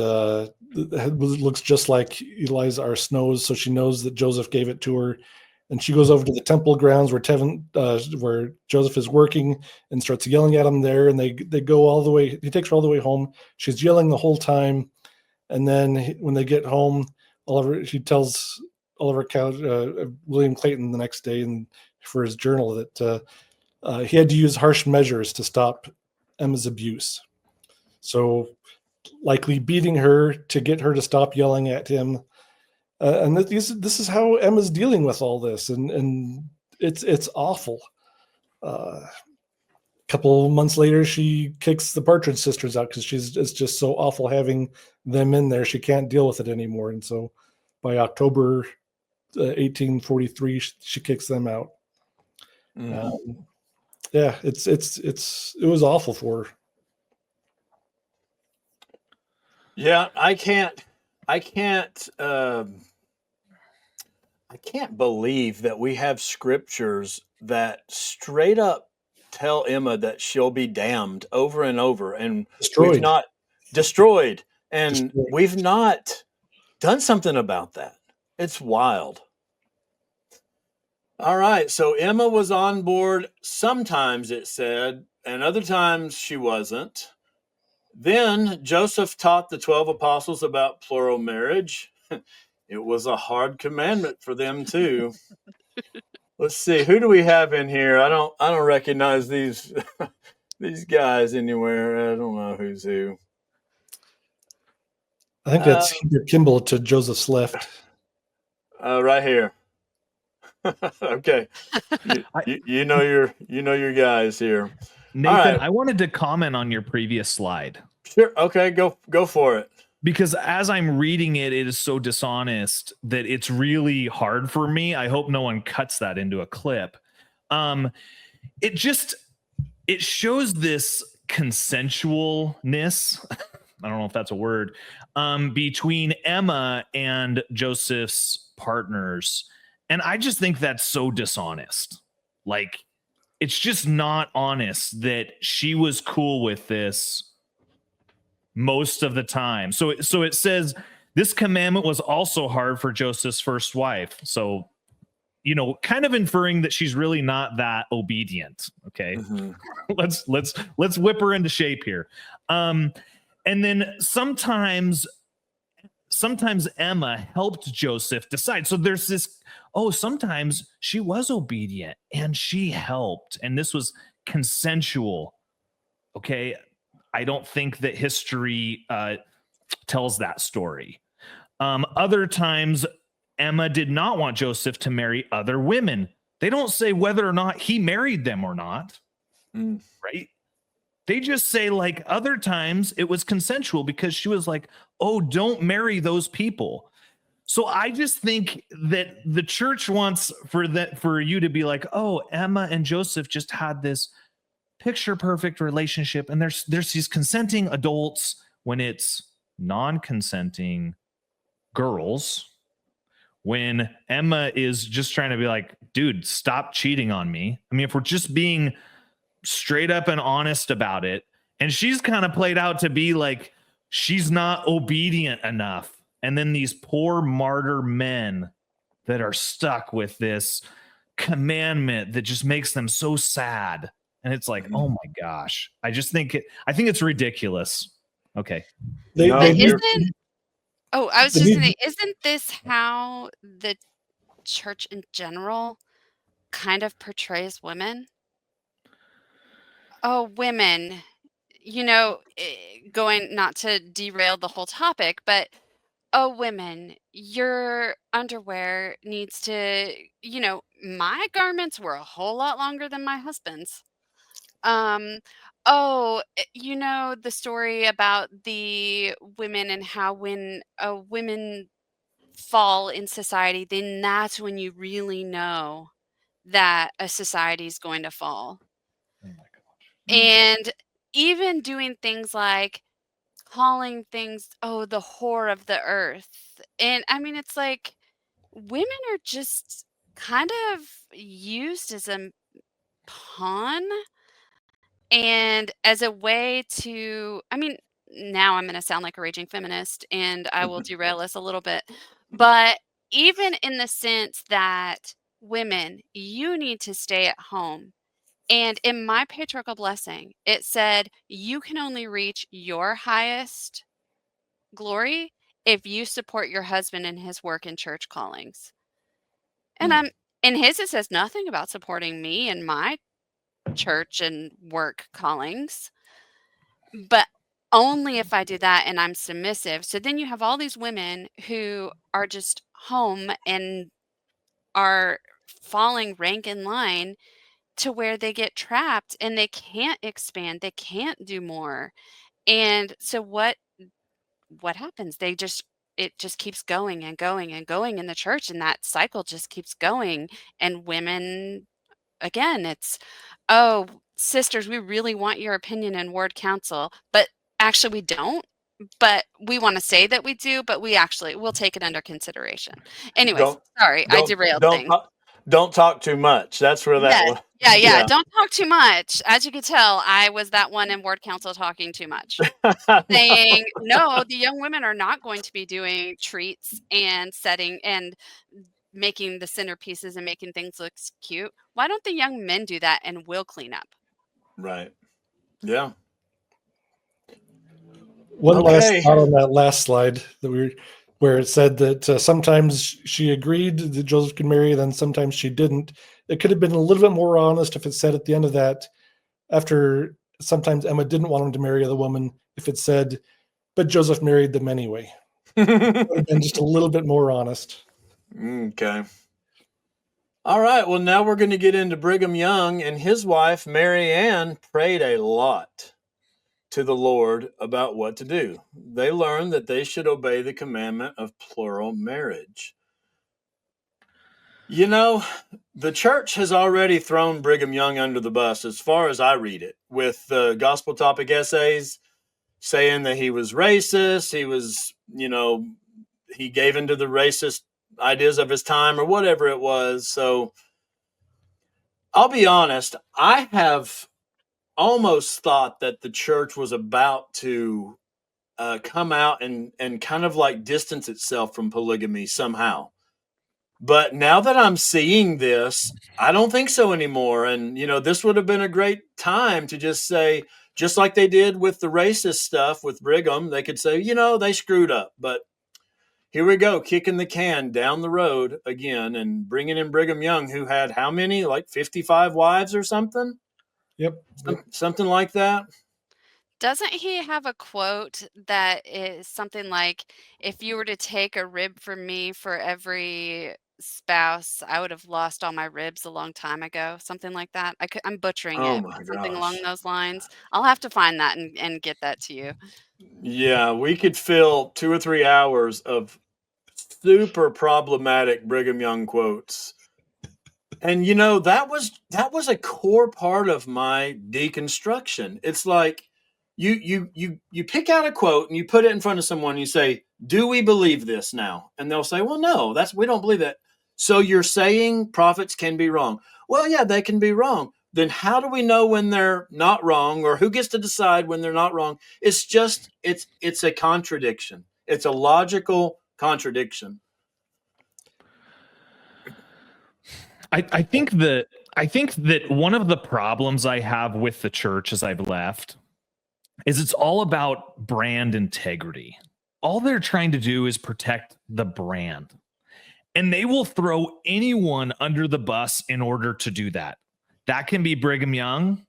looks just like Eliza R. Snow's, so she knows that Joseph gave it to her. And she goes over to the temple grounds where Joseph is working and starts yelling at him there. And they go all the way. He takes her all the way home. She's yelling the whole time. And then when they get home, she tells Oliver William Clayton the next day and for his journal that he had to use harsh measures to stop Emma's abuse. So likely beating her to get her to stop yelling at him. And this is how Emma's dealing with all this, and it's awful. A couple of months later, she kicks the Partridge Sisters out because it's just so awful having them in there. She can't deal with it anymore, and so by October 1843, she kicks them out. Mm-hmm. Yeah, it was awful for her.
Yeah, I can't believe that we have scriptures that straight up tell Emma that she'll be damned over and over, and we've not destroyed, and we've not done something about that. It's wild. All right, so Emma was on board sometimes, it said, and other times she wasn't. Then Joseph taught the 12 apostles about plural marriage. It was a hard commandment for them too. Let's see, who do we have in here? I don't recognize these these guys anywhere. I don't know who's who.
I think that's Heber Kimball to Joseph's left.
Right here. Okay, you know your guys here.
Nathan, right. I wanted to comment on your previous slide.
Sure. Okay, go for it.
Because as I'm reading it, it is so dishonest that it's really hard for me. I hope no one cuts that into a clip. It shows this consensualness. I don't know if that's a word, between Emma and Joseph's partners. And I just think that's so dishonest. Like, it's just not honest that she was cool with this most of the time. So it says this commandment was also hard for Joseph's first wife. So, kind of inferring that she's really not that obedient. Okay. Mm-hmm. let's whip her into shape here. And then sometimes Emma helped Joseph decide. So there's this, sometimes she was obedient and she helped, and this was consensual. Okay. I don't think that history tells that story. Other times, Emma did not want Joseph to marry other women. They don't say whether or not he married them or not, right? They just say, like, other times it was consensual because she was like, don't marry those people. So I just think that the church wants for you to be like, Emma and Joseph just had this picture perfect relationship, and there's these consenting adults when it's non-consenting girls when Emma is just trying to be like, dude, stop cheating on me. I mean, if we're just being straight up and honest about it, and she's kind of played out to be like, she's not obedient enough. And then these poor martyr men that are stuck with this commandment that just makes them so sad. And it's like, oh my gosh, I think it's ridiculous. Okay.
I was just
They
going to
need-
say, isn't this how the church in general kind of portrays women? Oh, women, going not to derail the whole topic, but oh, women, your underwear needs to, my garments were a whole lot longer than my husband's. Um, the story about the women and how when women fall in society, then that's when you really know that a society is going to fall.
Oh my gosh.
And even doing things like calling things, oh, the whore of the earth. And I mean, it's like women are just kind of used as a pawn and as a way to, I mean, now I'm going to sound like a raging feminist and I will derail us a little bit. But even in the sense that women, you need to stay at home. And in my patriarchal blessing, it said, you can only reach your highest glory if you support your husband in his work and church callings. And in his, it says nothing about supporting me in my church and work callings, but only if I do that and I'm submissive. So then you have all these women who are just home and are falling rank in line to where they get trapped and they can't expand, they can't do more. And so what happens? It just keeps going and going and going in the church, and that cycle just keeps going. And women, again, it's, oh, sisters, we really want your opinion in ward council, but actually we don't. But we want to say that we do, but we'll take it under consideration. Anyways, sorry, I derailed things.
Don't talk too much. That's where that was.
Yeah. Don't talk too much. As you could tell, I was that one in ward council talking too much. Saying, no, the young women are not going to be doing treats and setting and making the centerpieces and making things look cute. Why don't the young men do that and we'll clean up?
Right. Yeah.
One last thought on that last slide where it said that sometimes she agreed that Joseph could marry, then sometimes she didn't. It could have been a little bit more honest if it said at the end of that, after sometimes Emma didn't want him to marry the woman, if it said, but Joseph married them anyway. It would have been just a little bit more honest.
Okay. All right. Well, now we're going to get into Brigham Young, and his wife, Mary Ann, prayed a lot to the Lord about what to do. They learned that they should obey the commandment of plural marriage. The church has already thrown Brigham Young under the bus, as far as I read it, with the gospel topic essays saying that he was racist. He was, he gave into the racist ideas of his time or whatever it was. So I'll be honest, I have almost thought that the church was about to come out and kind of like distance itself from polygamy somehow. But now that I'm seeing this, I don't think so anymore. And, this would have been a great time to just say, just like they did with the racist stuff with Brigham, they could say, they screwed up. But here we go, kicking the can down the road again and bringing in Brigham Young, who had how many, like 55 wives or something?
Yep.
Something like that.
Doesn't he have a quote that is something like, if you were to take a rib from me for every spouse, I would have lost all my ribs a long time ago? Something like that. I'm butchering
Oh
it,
my
but something along
gosh.
those lines. I'll have to find that and get that to you.
Yeah, we could fill 2 or 3 hours of super problematic Brigham Young quotes. And that was a core part of my deconstruction. It's like, you pick out a quote and you put it in front of someone and you say, do we believe this now? And they'll say, well, no, we don't believe that. So you're saying prophets can be wrong. Well, yeah, they can be wrong. Then how do we know when they're not wrong, or who gets to decide when they're not wrong? It's just, it's a contradiction. It's a logical contradiction.
I think that one of the problems I have with the church as I've left is it's all about brand integrity. All they're trying to do is protect the brand. And they will throw anyone under the bus in order to do that. That can be Brigham Young.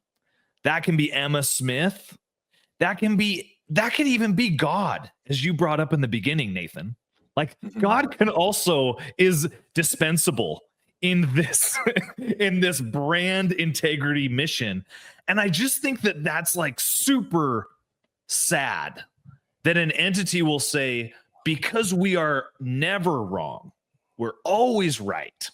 That can be Emma Smith. That can even be God, as you brought up in the beginning, Nathan. Like, God can also is dispensable in this in this brand integrity mission. And I just think that that's like super sad that an entity will say, because we are never wrong, we're always right,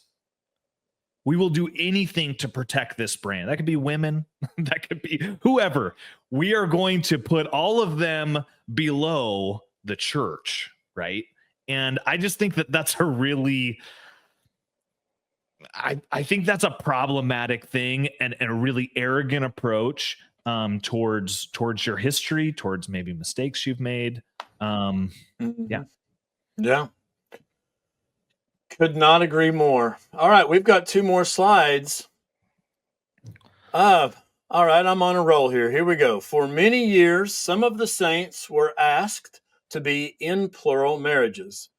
we will do anything to protect this brand. That could be women. That could be whoever. We are going to put all of them below the church, right? And I just think that that's a really, I think that's a problematic thing and a really arrogant approach towards your history, towards maybe mistakes you've made. Yeah.
Could not agree more. All right, we've got 2 more slides. All right, I'm on a roll here. Here we go. For many years, some of the saints were asked to be in plural marriages.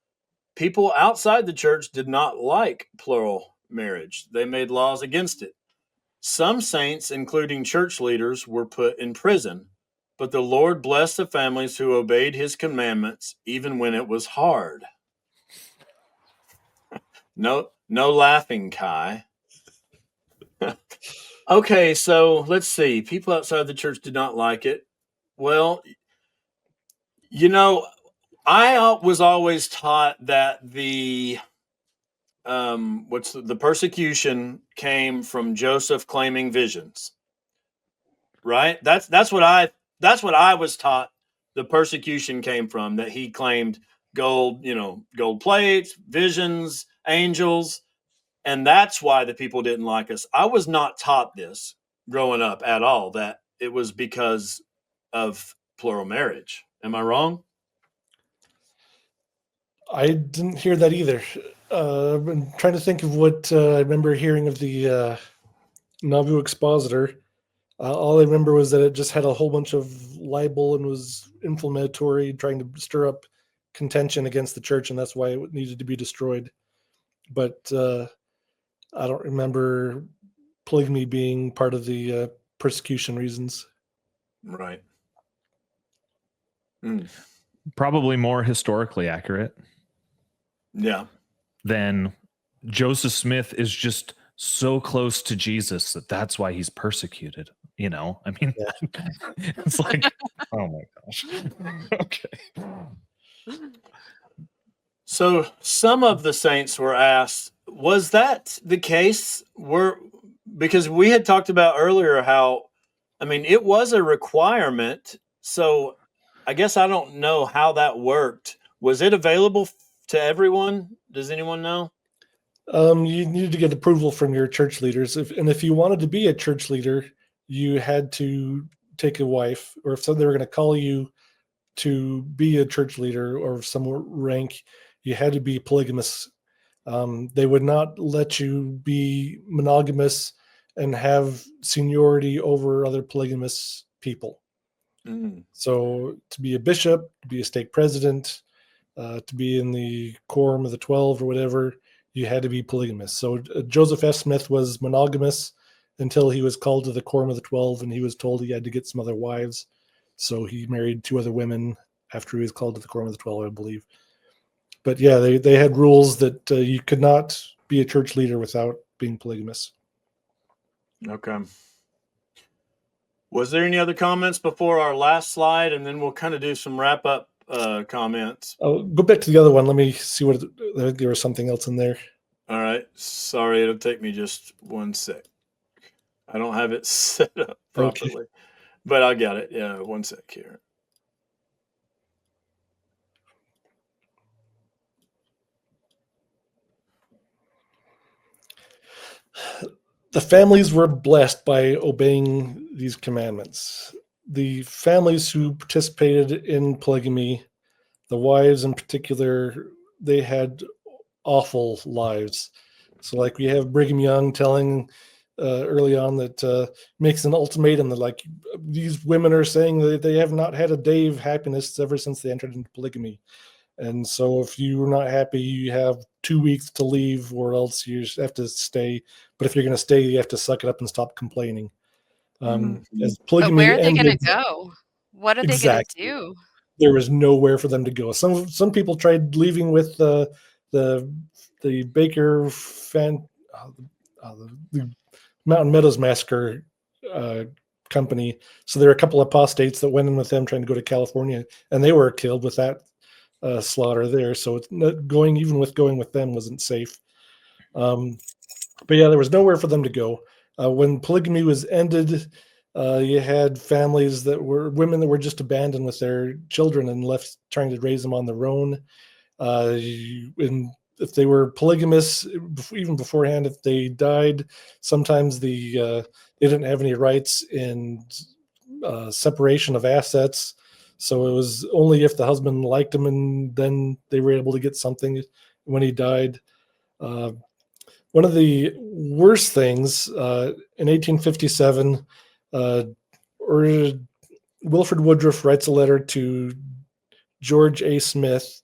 People outside the church did not like plural marriage. They made laws against it. Some saints, including church leaders, were put in prison, but the Lord blessed the families who obeyed his commandments, even when it was hard. No laughing, Kai. Okay, so let's see. People outside the church did not like it. Well, I was always taught that the persecution came from Joseph claiming visions. Right? That's what I was taught. The persecution came from, that he claimed gold plates, visions, angels. And that's why the people didn't like us. I was not taught this growing up at all, that it was because of plural marriage. Am I wrong?
I didn't hear that either. I'm trying to think of what I remember hearing of the Nauvoo Expositor. All I remember was that it just had a whole bunch of libel and was inflammatory, trying to stir up contention against the church, and that's why it needed to be destroyed. But I don't remember polygamy being part of the persecution reasons.
Right.
Probably more historically accurate.
Yeah.
Then Joseph Smith is just so close to Jesus that's why he's persecuted. I mean, it's like, oh my gosh. Okay.
So some of the saints were asked, was that the case? Because we had talked about earlier how, it was a requirement. So I guess I don't know how that worked. Was it available to everyone? Does anyone know?
You needed to get approval from your church leaders. If you wanted to be a church leader, you had to take a wife, or if they were going to call you to be a church leader or of some rank, you had to be polygamous. They would not let you be monogamous and have seniority over other polygamous people. So to be a bishop, to be a stake president, to be in the quorum of the 12 or whatever, you had to be polygamous. So Joseph F. Smith was monogamous until he was called to the quorum of the 12, and he was told he had to get some other wives. So he married 2 other women after he was called to the quorum of the 12, I believe. But yeah, they had rules that you could not be a church leader without being polygamous.
Okay. Was there any other comments before our last slide? And then we'll kind of do some wrap up comments.
Oh, go back to the other one. Let me see I think there was something else in there.
All right. Sorry, it'll take me just 1 sec. I don't have it set up properly. But I got it. Yeah, one sec here.
The families were blessed by obeying these commandments. The families who participated in polygamy, the wives in particular, they had awful lives. So, like, we have Brigham Young telling early on that makes an ultimatum that, like, these women are saying that they have not had a day of happiness ever since they entered into polygamy. And so if you're not happy, you have 2 weeks to leave, or else you have to stay. But if you're going to stay, you have to suck it up and stop complaining. As
But
polygamy
where are they going to
ended,
go? What are they going to
exactly,
do?
there was nowhere for them to go. Some people tried leaving with the Baker the Mountain Meadows Massacre company. So there are a couple of apostates that went in with them trying to go to California, and they were killed with that slaughter there. So it's not going with them wasn't safe. But yeah, there was nowhere for them to go. When polygamy was ended, you had families that were women that were just abandoned with their children and left trying to raise them on their own. And if they were polygamous, even beforehand, if they died, sometimes they didn't have any rights in separation of assets. So it was only if the husband liked him, and then they were able to get something when he died. One of the worst things in 1857, Wilford Woodruff writes a letter to George A. Smith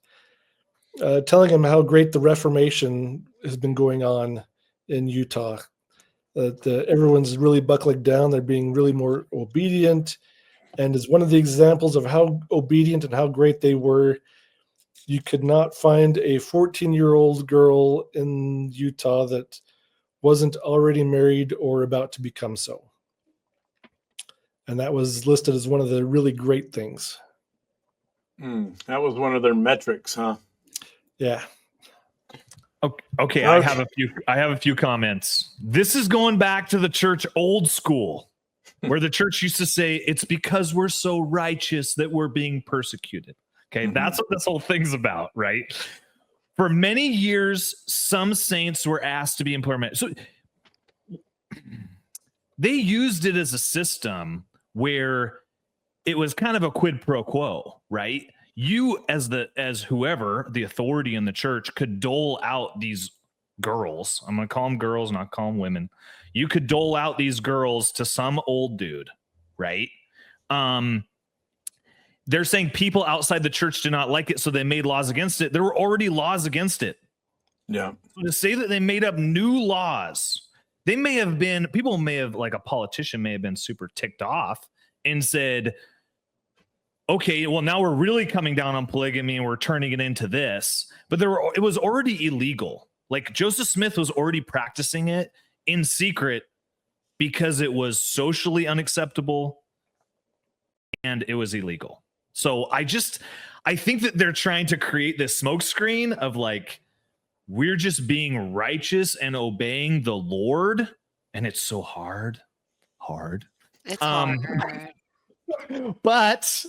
telling him how great the Reformation has been going on in Utah. That everyone's really buckling down. They're being really more obedient. And as one of the examples of how obedient and how great they were, you could not find a 14-year-old girl in Utah that wasn't already married or about to become so. And that was listed as one of the really great things.
That was one of their metrics, huh?
Yeah.
Okay, I have a few comments. This is going back to the church old school, where the church used to say it's because we're so righteous that we're being persecuted. Okay, that's what this whole thing's about, right? For many years, some saints were asked to be implemented. So they used it as a system where it was kind of a quid pro quo, right? You, as whoever, the authority in the church, could dole out these girls. I'm going to call them girls, not call them women. You could dole out these girls to some old dude, right? They're saying people outside the church do not like it, so they made laws against it. There were already laws against it.
Yeah.
So to say that they made up new laws, people may have, like a politician may have been super ticked off and said, okay, well, now we're really coming down on polygamy and we're turning it into this. But it was already illegal. Like Joseph Smith was already practicing it in secret because it was socially unacceptable and it was illegal. So I think that they're trying to create this smokescreen of like, we're just being righteous and obeying the Lord. And it's so hard.
It's hard.
But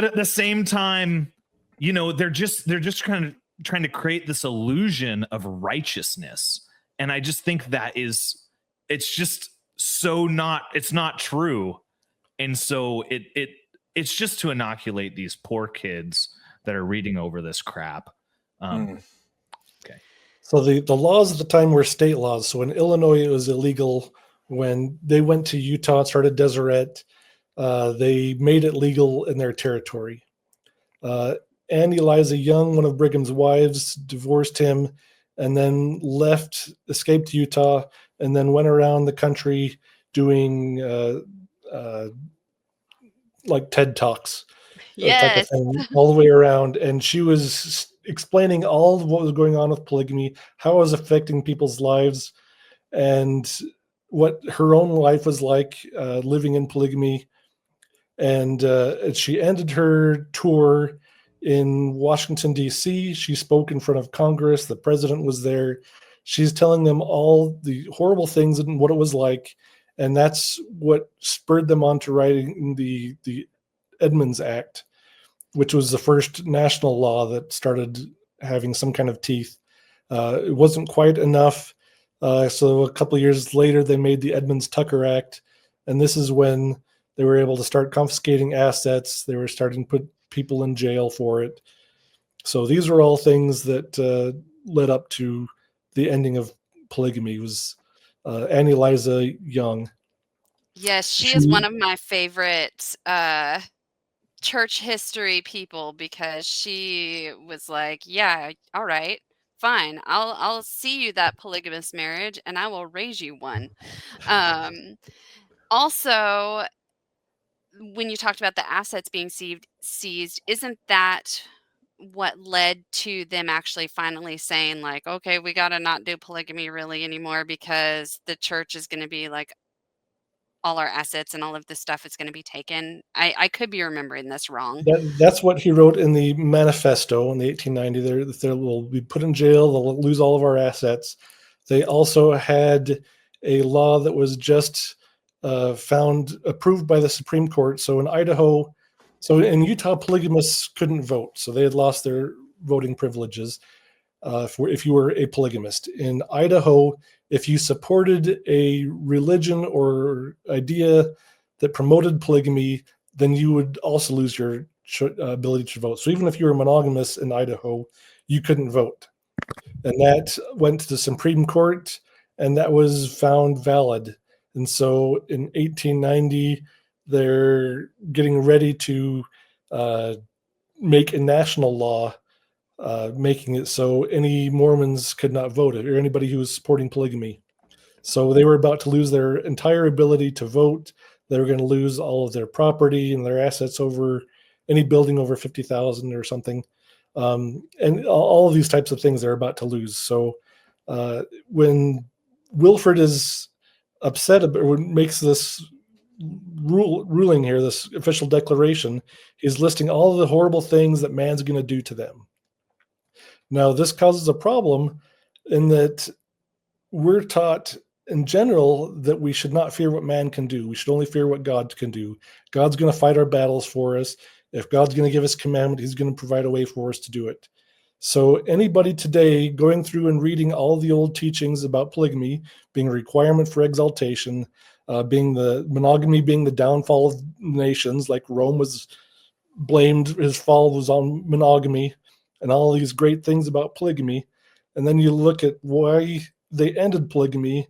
at the same time, you know, they're just trying to create this illusion of righteousness. And I just think that it's just so it's not true. And so it's just to inoculate these poor kids that are reading over this crap. Okay.
So the laws at the time were state laws. So in Illinois, it was illegal. When they went to Utah and started Deseret, they made it legal in their territory. Anne Eliza Young, one of Brigham's wives, divorced him and then escaped to Utah, and then went around the country doing like TED Talks. Type of thing, all the way around. And she was explaining all of what was going on with polygamy, how it was affecting people's lives, and what her own life was like living in polygamy. And she ended her tour in Washington, D.C. She spoke in front of Congress. The president was there. She's telling them all the horrible things and what it was like. And that's what spurred them on to writing the Edmunds Act, which was the first national law that started having some kind of teeth. It wasn't quite enough. So a couple of years later, they made the Edmunds-Tucker Act. And this is when they were able to start confiscating assets. They were starting to put people in jail for it. So these were all things that led up to the ending of polygamy. It was Annie Liza Young.
Yes, she is one of my favorite church history people, because she was like, yeah, all right, fine. I'll see you that polygamous marriage and I will raise you one. Also, when you talked about the assets being seized, isn't that what led to them actually finally saying, like, okay, we got to not do polygamy really anymore, because the church is going to be like, all our assets and all of this stuff is going to be taken? I could be remembering this wrong.
That's what he wrote in the manifesto in the 1890. They will be put in jail. They'll lose all of our assets. They also had a law that was just found approved by the Supreme Court. So in Idaho, so in Utah, polygamists couldn't vote. So they had lost their voting privileges if you were a polygamist. In Idaho, if you supported a religion or idea that promoted polygamy, then you would also lose your ability to vote. So even if you were monogamous in Idaho, you couldn't vote. And that went to the Supreme Court, and that was found valid. And so in 1890, they're getting ready to make a national law, making it so any Mormons could not vote, or anybody who was supporting polygamy. So they were about to lose their entire ability to vote. They were going to lose all of their property and their assets over any building over 50,000 or something. And all of these types of things they're about to lose. So when Wilford is upset about, or makes this ruling here, this official declaration, he's listing all of the horrible things that man's going to do to them. Now, this causes a problem in that we're taught in general that we should not fear what man can do. We should only fear what God can do. God's going to fight our battles for us. If God's going to give us commandment, he's going to provide a way for us to do it. So anybody today going through and reading all the old teachings about polygamy being a requirement for exaltation, being the monogamy being the downfall of nations, like Rome was blamed, his fall was on monogamy, and all these great things about polygamy, and then you look at why they ended polygamy,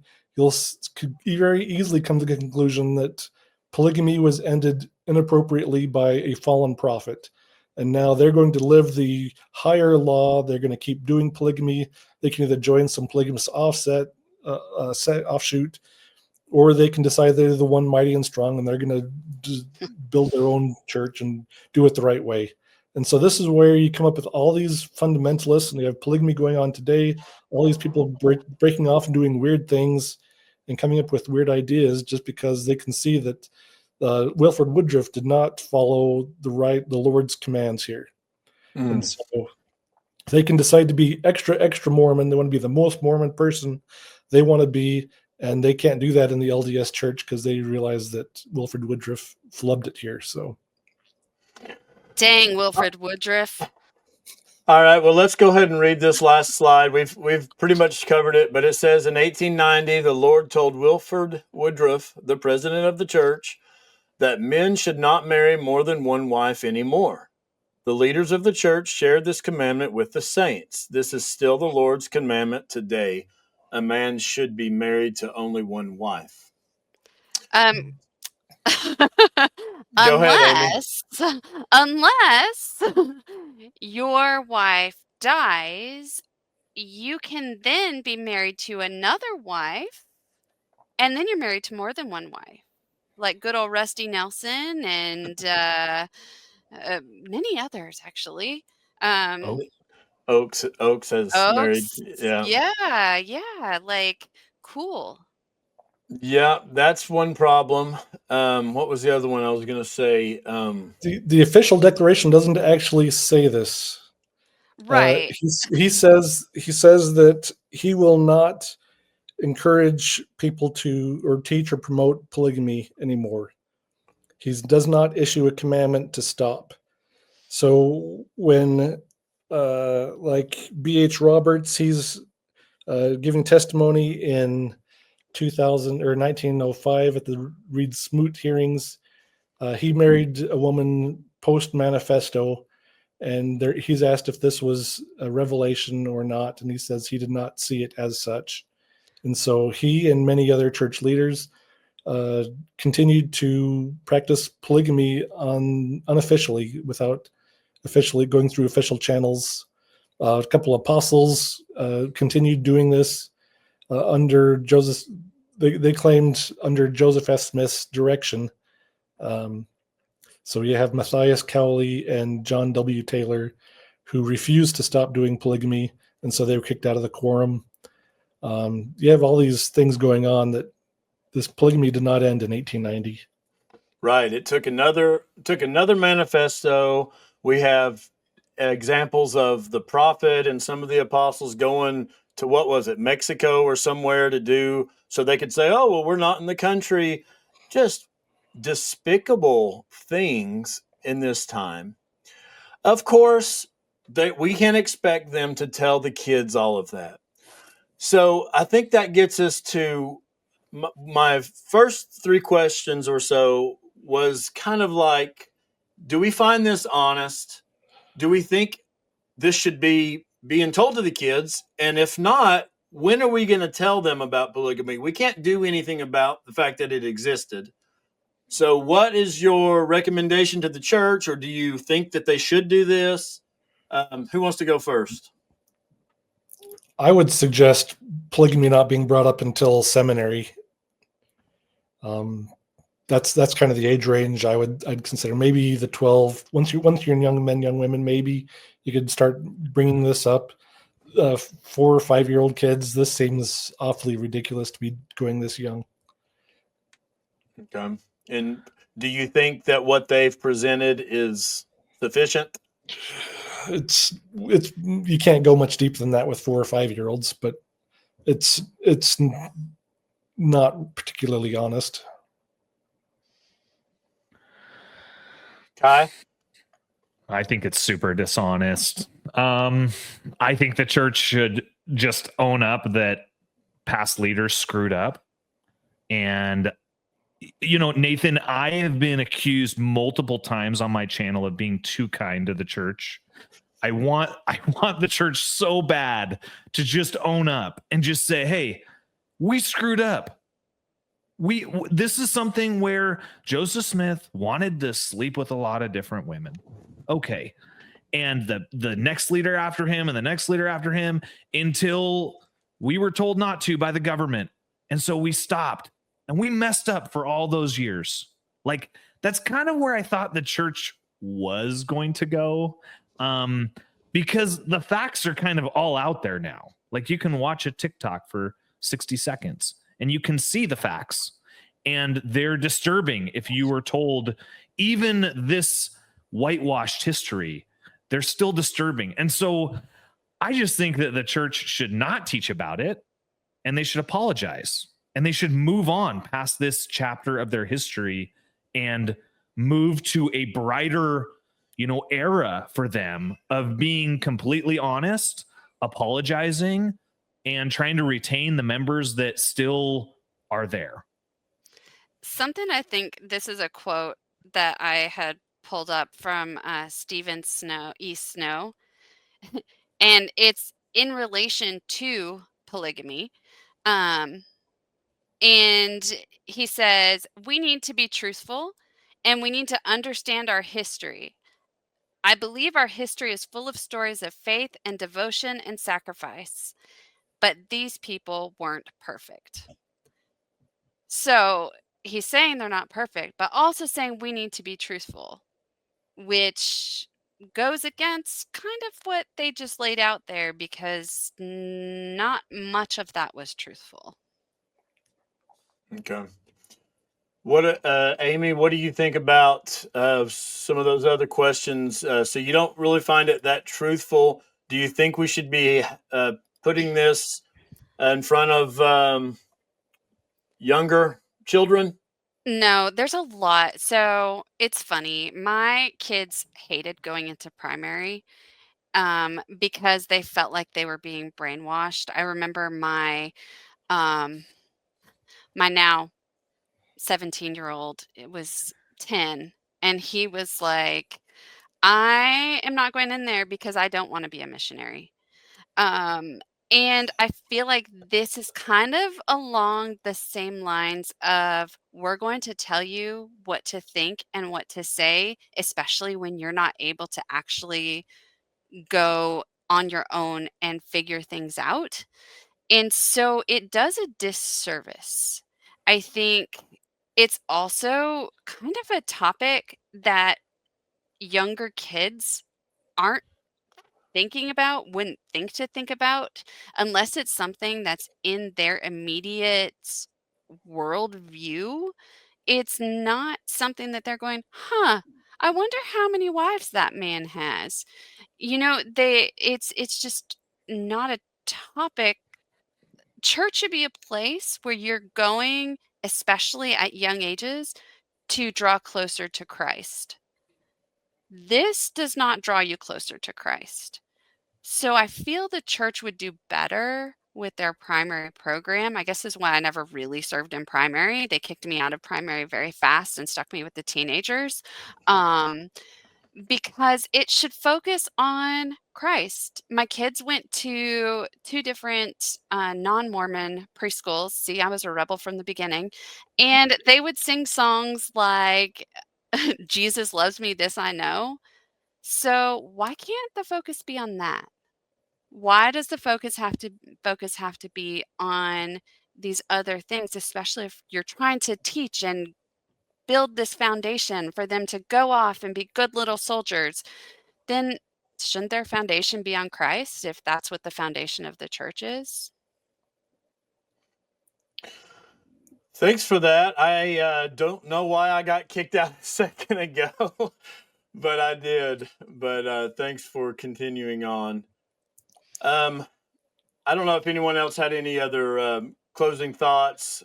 could very easily come to the conclusion that polygamy was ended inappropriately by a fallen prophet. And now they're going to live the higher law. They're going to keep doing polygamy. They can either join some polygamous offshoot, or they can decide they're the one mighty and strong, and they're going to build their own church and do it the right way. And so this is where you come up with all these fundamentalists, and you have polygamy going on today, all these people breaking off and doing weird things and coming up with weird ideas just because they can see that Wilford Woodruff did not follow the Lord's commands here. And so they can decide to be extra Mormon. They want to be the most Mormon person they want to be, and they can't do that in the LDS church because they realize that Wilford Woodruff flubbed it here. So,
dang, Wilford Woodruff.
All right, well, let's go ahead and read this last slide. We've pretty much covered it, but it says in 1890, the Lord told Wilford Woodruff, the president of the church, that men should not marry more than one wife anymore. The leaders of the church shared this commandment with the saints. This is still the Lord's commandment today. A man should be married to only one wife. Go ahead, Amy.
Unless your wife dies, you can then be married to another wife, and then you're married to more than one wife, like good old Rusty Nelson and many others, actually.
Oaks has married.
Yeah, like, cool.
Yeah, that's one problem. What was the other one I was going to say?
the official declaration doesn't actually say this.
Right.
He says that he will not encourage people to or teach or promote polygamy anymore. He does not issue a commandment to stop. So when like B.H. Roberts, he's giving testimony in 2000 or 1905 at the Reed Smoot hearings. He married a woman post manifesto, and he's asked if this was a revelation or not, and he says he did not see it as such. And so he and many other church leaders continued to practice polygamy unofficially, without officially going through official channels. A couple apostles continued doing this under Joseph. They claimed under Joseph S. Smith's direction. So you have Matthias Cowley and John W. Taylor, who refused to stop doing polygamy, and so they were kicked out of the quorum. You have all these things going on that this polygamy did not end in 1890.
Right. It took another manifesto. We have examples of the prophet and some of the apostles going to, what was it, Mexico or somewhere to do, so they could say, oh, well, we're not in the country. Just despicable things in this time. Of course, we can't expect them to tell the kids all of that. So I think that gets us to my first three questions or so was kind of like, do we find this honest? Do we think this should be being told to the kids? And if not, when are we going to tell them about polygamy? We can't do anything about the fact that it existed. So what is your recommendation to the church, or do you think that they should do this? Who wants to go first?
I would suggest polygamy not being brought up until seminary. That's kind of the age range I'd consider. Maybe the 12. Once you're young men, young women, maybe you could start bringing this up. 4 or 5 year old kids, this seems awfully ridiculous to be going this young.
Okay. And do you think that what they've presented is sufficient?
It's you can't go much deeper than that with 4 or 5 year olds, but it's not particularly honest.
Kai?
I think it's super dishonest. I think the church should just own up that past leaders screwed up. And, Nathan, I have been accused multiple times on my channel of being too kind to the church. I want the church so bad to just own up and just say, hey, we screwed up. This is something where Joseph Smith wanted to sleep with a lot of different women. Okay. And the next leader after him and the next leader after him, until we were told not to by the government. And so we stopped, and we messed up for all those years. Like, that's kind of where I thought the church was going to go. Because the facts are kind of all out there now. Like, you can watch a TikTok for 60 seconds and you can see the facts, and they're disturbing. If you were told even this whitewashed history, they're still disturbing. And so I just think that the church should not teach about it, and they should apologize, and they should move on past this chapter of their history and move to a brighter, era for them of being completely honest, apologizing, and trying to retain the members that still are there.
Something, I think this is a quote that I had pulled up from Stephen Snow, and it's in relation to polygamy. And he says, we need to be truthful, and we need to understand our history. I believe our history is full of stories of faith and devotion and sacrifice, but these people weren't perfect. So he's saying they're not perfect, but also saying we need to be truthful, which goes against kind of what they just laid out there, because not much of that was truthful.
Okay. What, Amy, what do you think about some of those other questions? So you don't really find it that truthful. Do you think we should be putting this in front of younger children?
No, there's a lot. So it's funny. My kids hated going into primary because they felt like they were being brainwashed. I remember um, my now 17-year-old, it was 10, and he was like, I am not going in there because I don't want to be a missionary. Um, and I feel like this is kind of along the same lines of we're going to tell you what to think and what to say, especially when you're not able to actually go on your own and figure things out. And so it does a disservice. I think it's also kind of a topic that younger kids aren't thinking about, wouldn't think about, unless it's something that's in their immediate worldview. It's not something that they're going, huh, I wonder how many wives that man has. It's just not a topic. Church should be a place where you're going, especially at young ages, to draw closer to Christ. This does not draw you closer to Christ. So I feel the church would do better with their primary program. I guess is why I never really served in primary. They kicked me out of primary very fast and stuck me with the teenagers. Because it should focus on Christ. My kids went to two different non-Mormon preschools. See, I was a rebel from the beginning. And they would sing songs like, Jesus loves me, this I know. So why can't the focus be on that? Why does the focus have to be on these other things, especially if you're trying to teach and build this foundation for them to go off and be good little soldiers? Then shouldn't their foundation be on Christ if that's what the foundation of the church is?
Thanks for that. I don't know why I got kicked out a second ago, but I did. But thanks for continuing on. I don't know if anyone else had any other closing thoughts.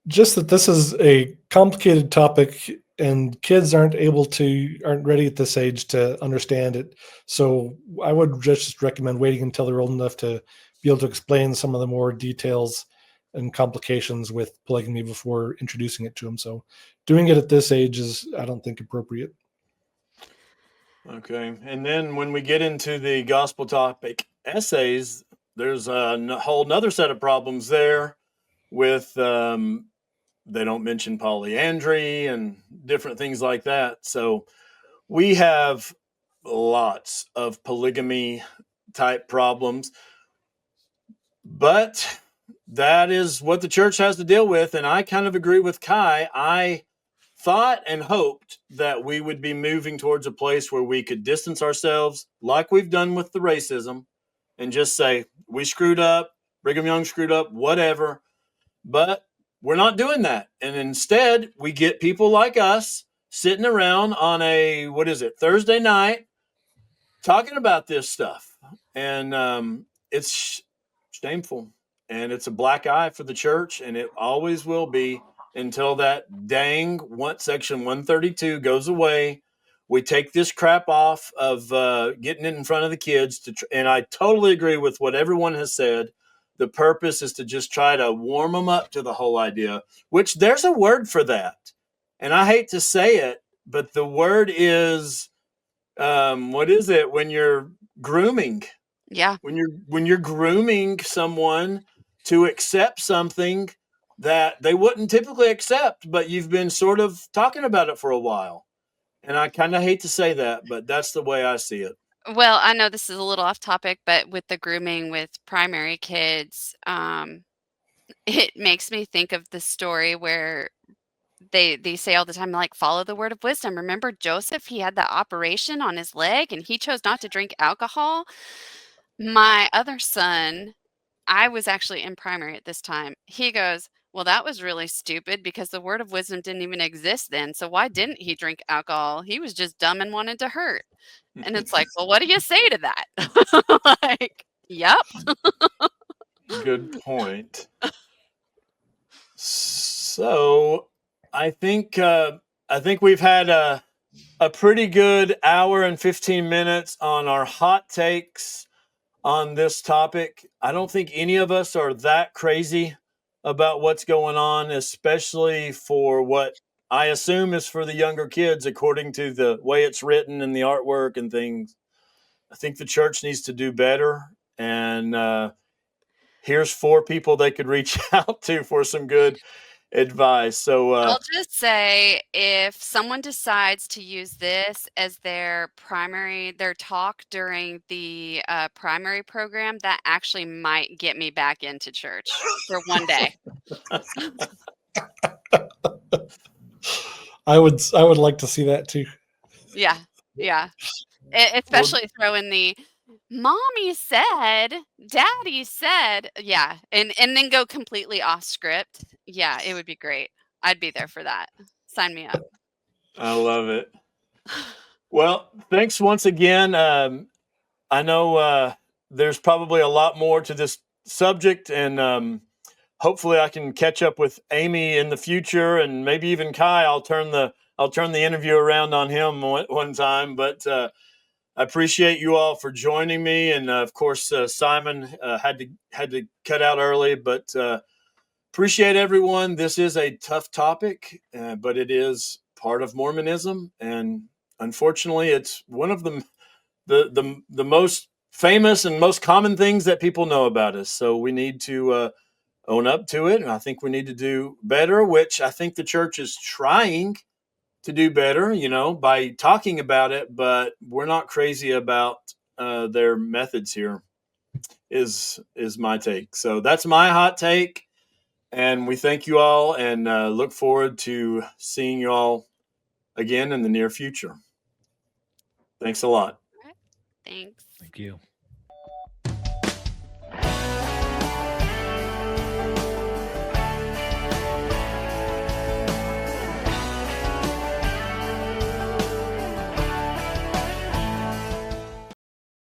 Just that this is a complicated topic and kids aren't ready at this age to understand it. So I would just recommend waiting until they're old enough to be able to explain some of the more details and complications with polygamy before introducing it to them. So doing it at this age is, I don't think, appropriate.
Okay. And then when we get into the gospel topic essays, there's a whole nother set of problems there with they don't mention polyandry and different things like that. So we have lots of polygamy type problems, but that is what the church has to deal with. And I kind of agree with Kai. I thought and hoped that we would be moving towards a place where we could distance ourselves like we've done with the racism and just say, we screwed up, Brigham Young screwed up, whatever. But we're not doing that. And instead, we get people like us sitting around on Thursday night, talking about this stuff. And it's shameful. And it's a black eye for the church, and it always will be until that dang Section 132 goes away. We take this crap off of getting it in front of the kids. And I totally agree with what everyone has said. The purpose is to just try to warm them up to the whole idea, which there's a word for that. And I hate to say it, but the word is, what is it? When you're grooming.
Yeah.
When you're grooming someone to accept something that they wouldn't typically accept, but you've been sort of talking about it for a while. And I kind of hate to say that, but that's the way I see it.
Well, I know this is a little off topic, but with the grooming with primary kids, it makes me think of the story where they say all the time, like, follow the word of wisdom. Remember Joseph? He had that operation on his leg and he chose not to drink alcohol. My other son, I was actually in primary at this time. He goes, well, that was really stupid because the word of wisdom didn't even exist then. So why didn't he drink alcohol? He was just dumb and wanted to hurt. And it's like, well, what do you say to that? Like, yep.
Good point. So I think we've had a pretty good hour and 15 minutes on our hot takes on this topic. I don't think any of us are that crazy about what's going on, especially for what I assume is for the younger kids, according to the way it's written and the artwork and things. I think the church needs to do better. And here's 4 people they could reach out to for some good advice. So
I'll just say if someone decides to use this as their talk during the primary program, that actually might get me back into church for one day.
I would like to see that too.
Yeah, yeah. Especially throw in the mommy said, daddy said, yeah, and then go completely off script. Yeah, it would be great. I'd be there for that. Sign me up.
I love it. Well, thanks once again. I know there's probably a lot more to this subject, and hopefully I can catch up with Amy in the future, and maybe even Kai. I'll turn the interview around on him one time. But I appreciate you all for joining me, and of course Simon had to cut out early, but appreciate everyone. This is a tough topic, but it is part of Mormonism, and unfortunately, it's one of the most famous and most common things that people know about us. So we need to own up to it, and I think we need to do better, which I think the church is trying to do better, by talking about it, but we're not crazy about their methods here. Is my take. So that's my hot take, and we thank you all, and look forward to seeing you all again in the near future. Thanks a lot.
Thanks.
Thank you.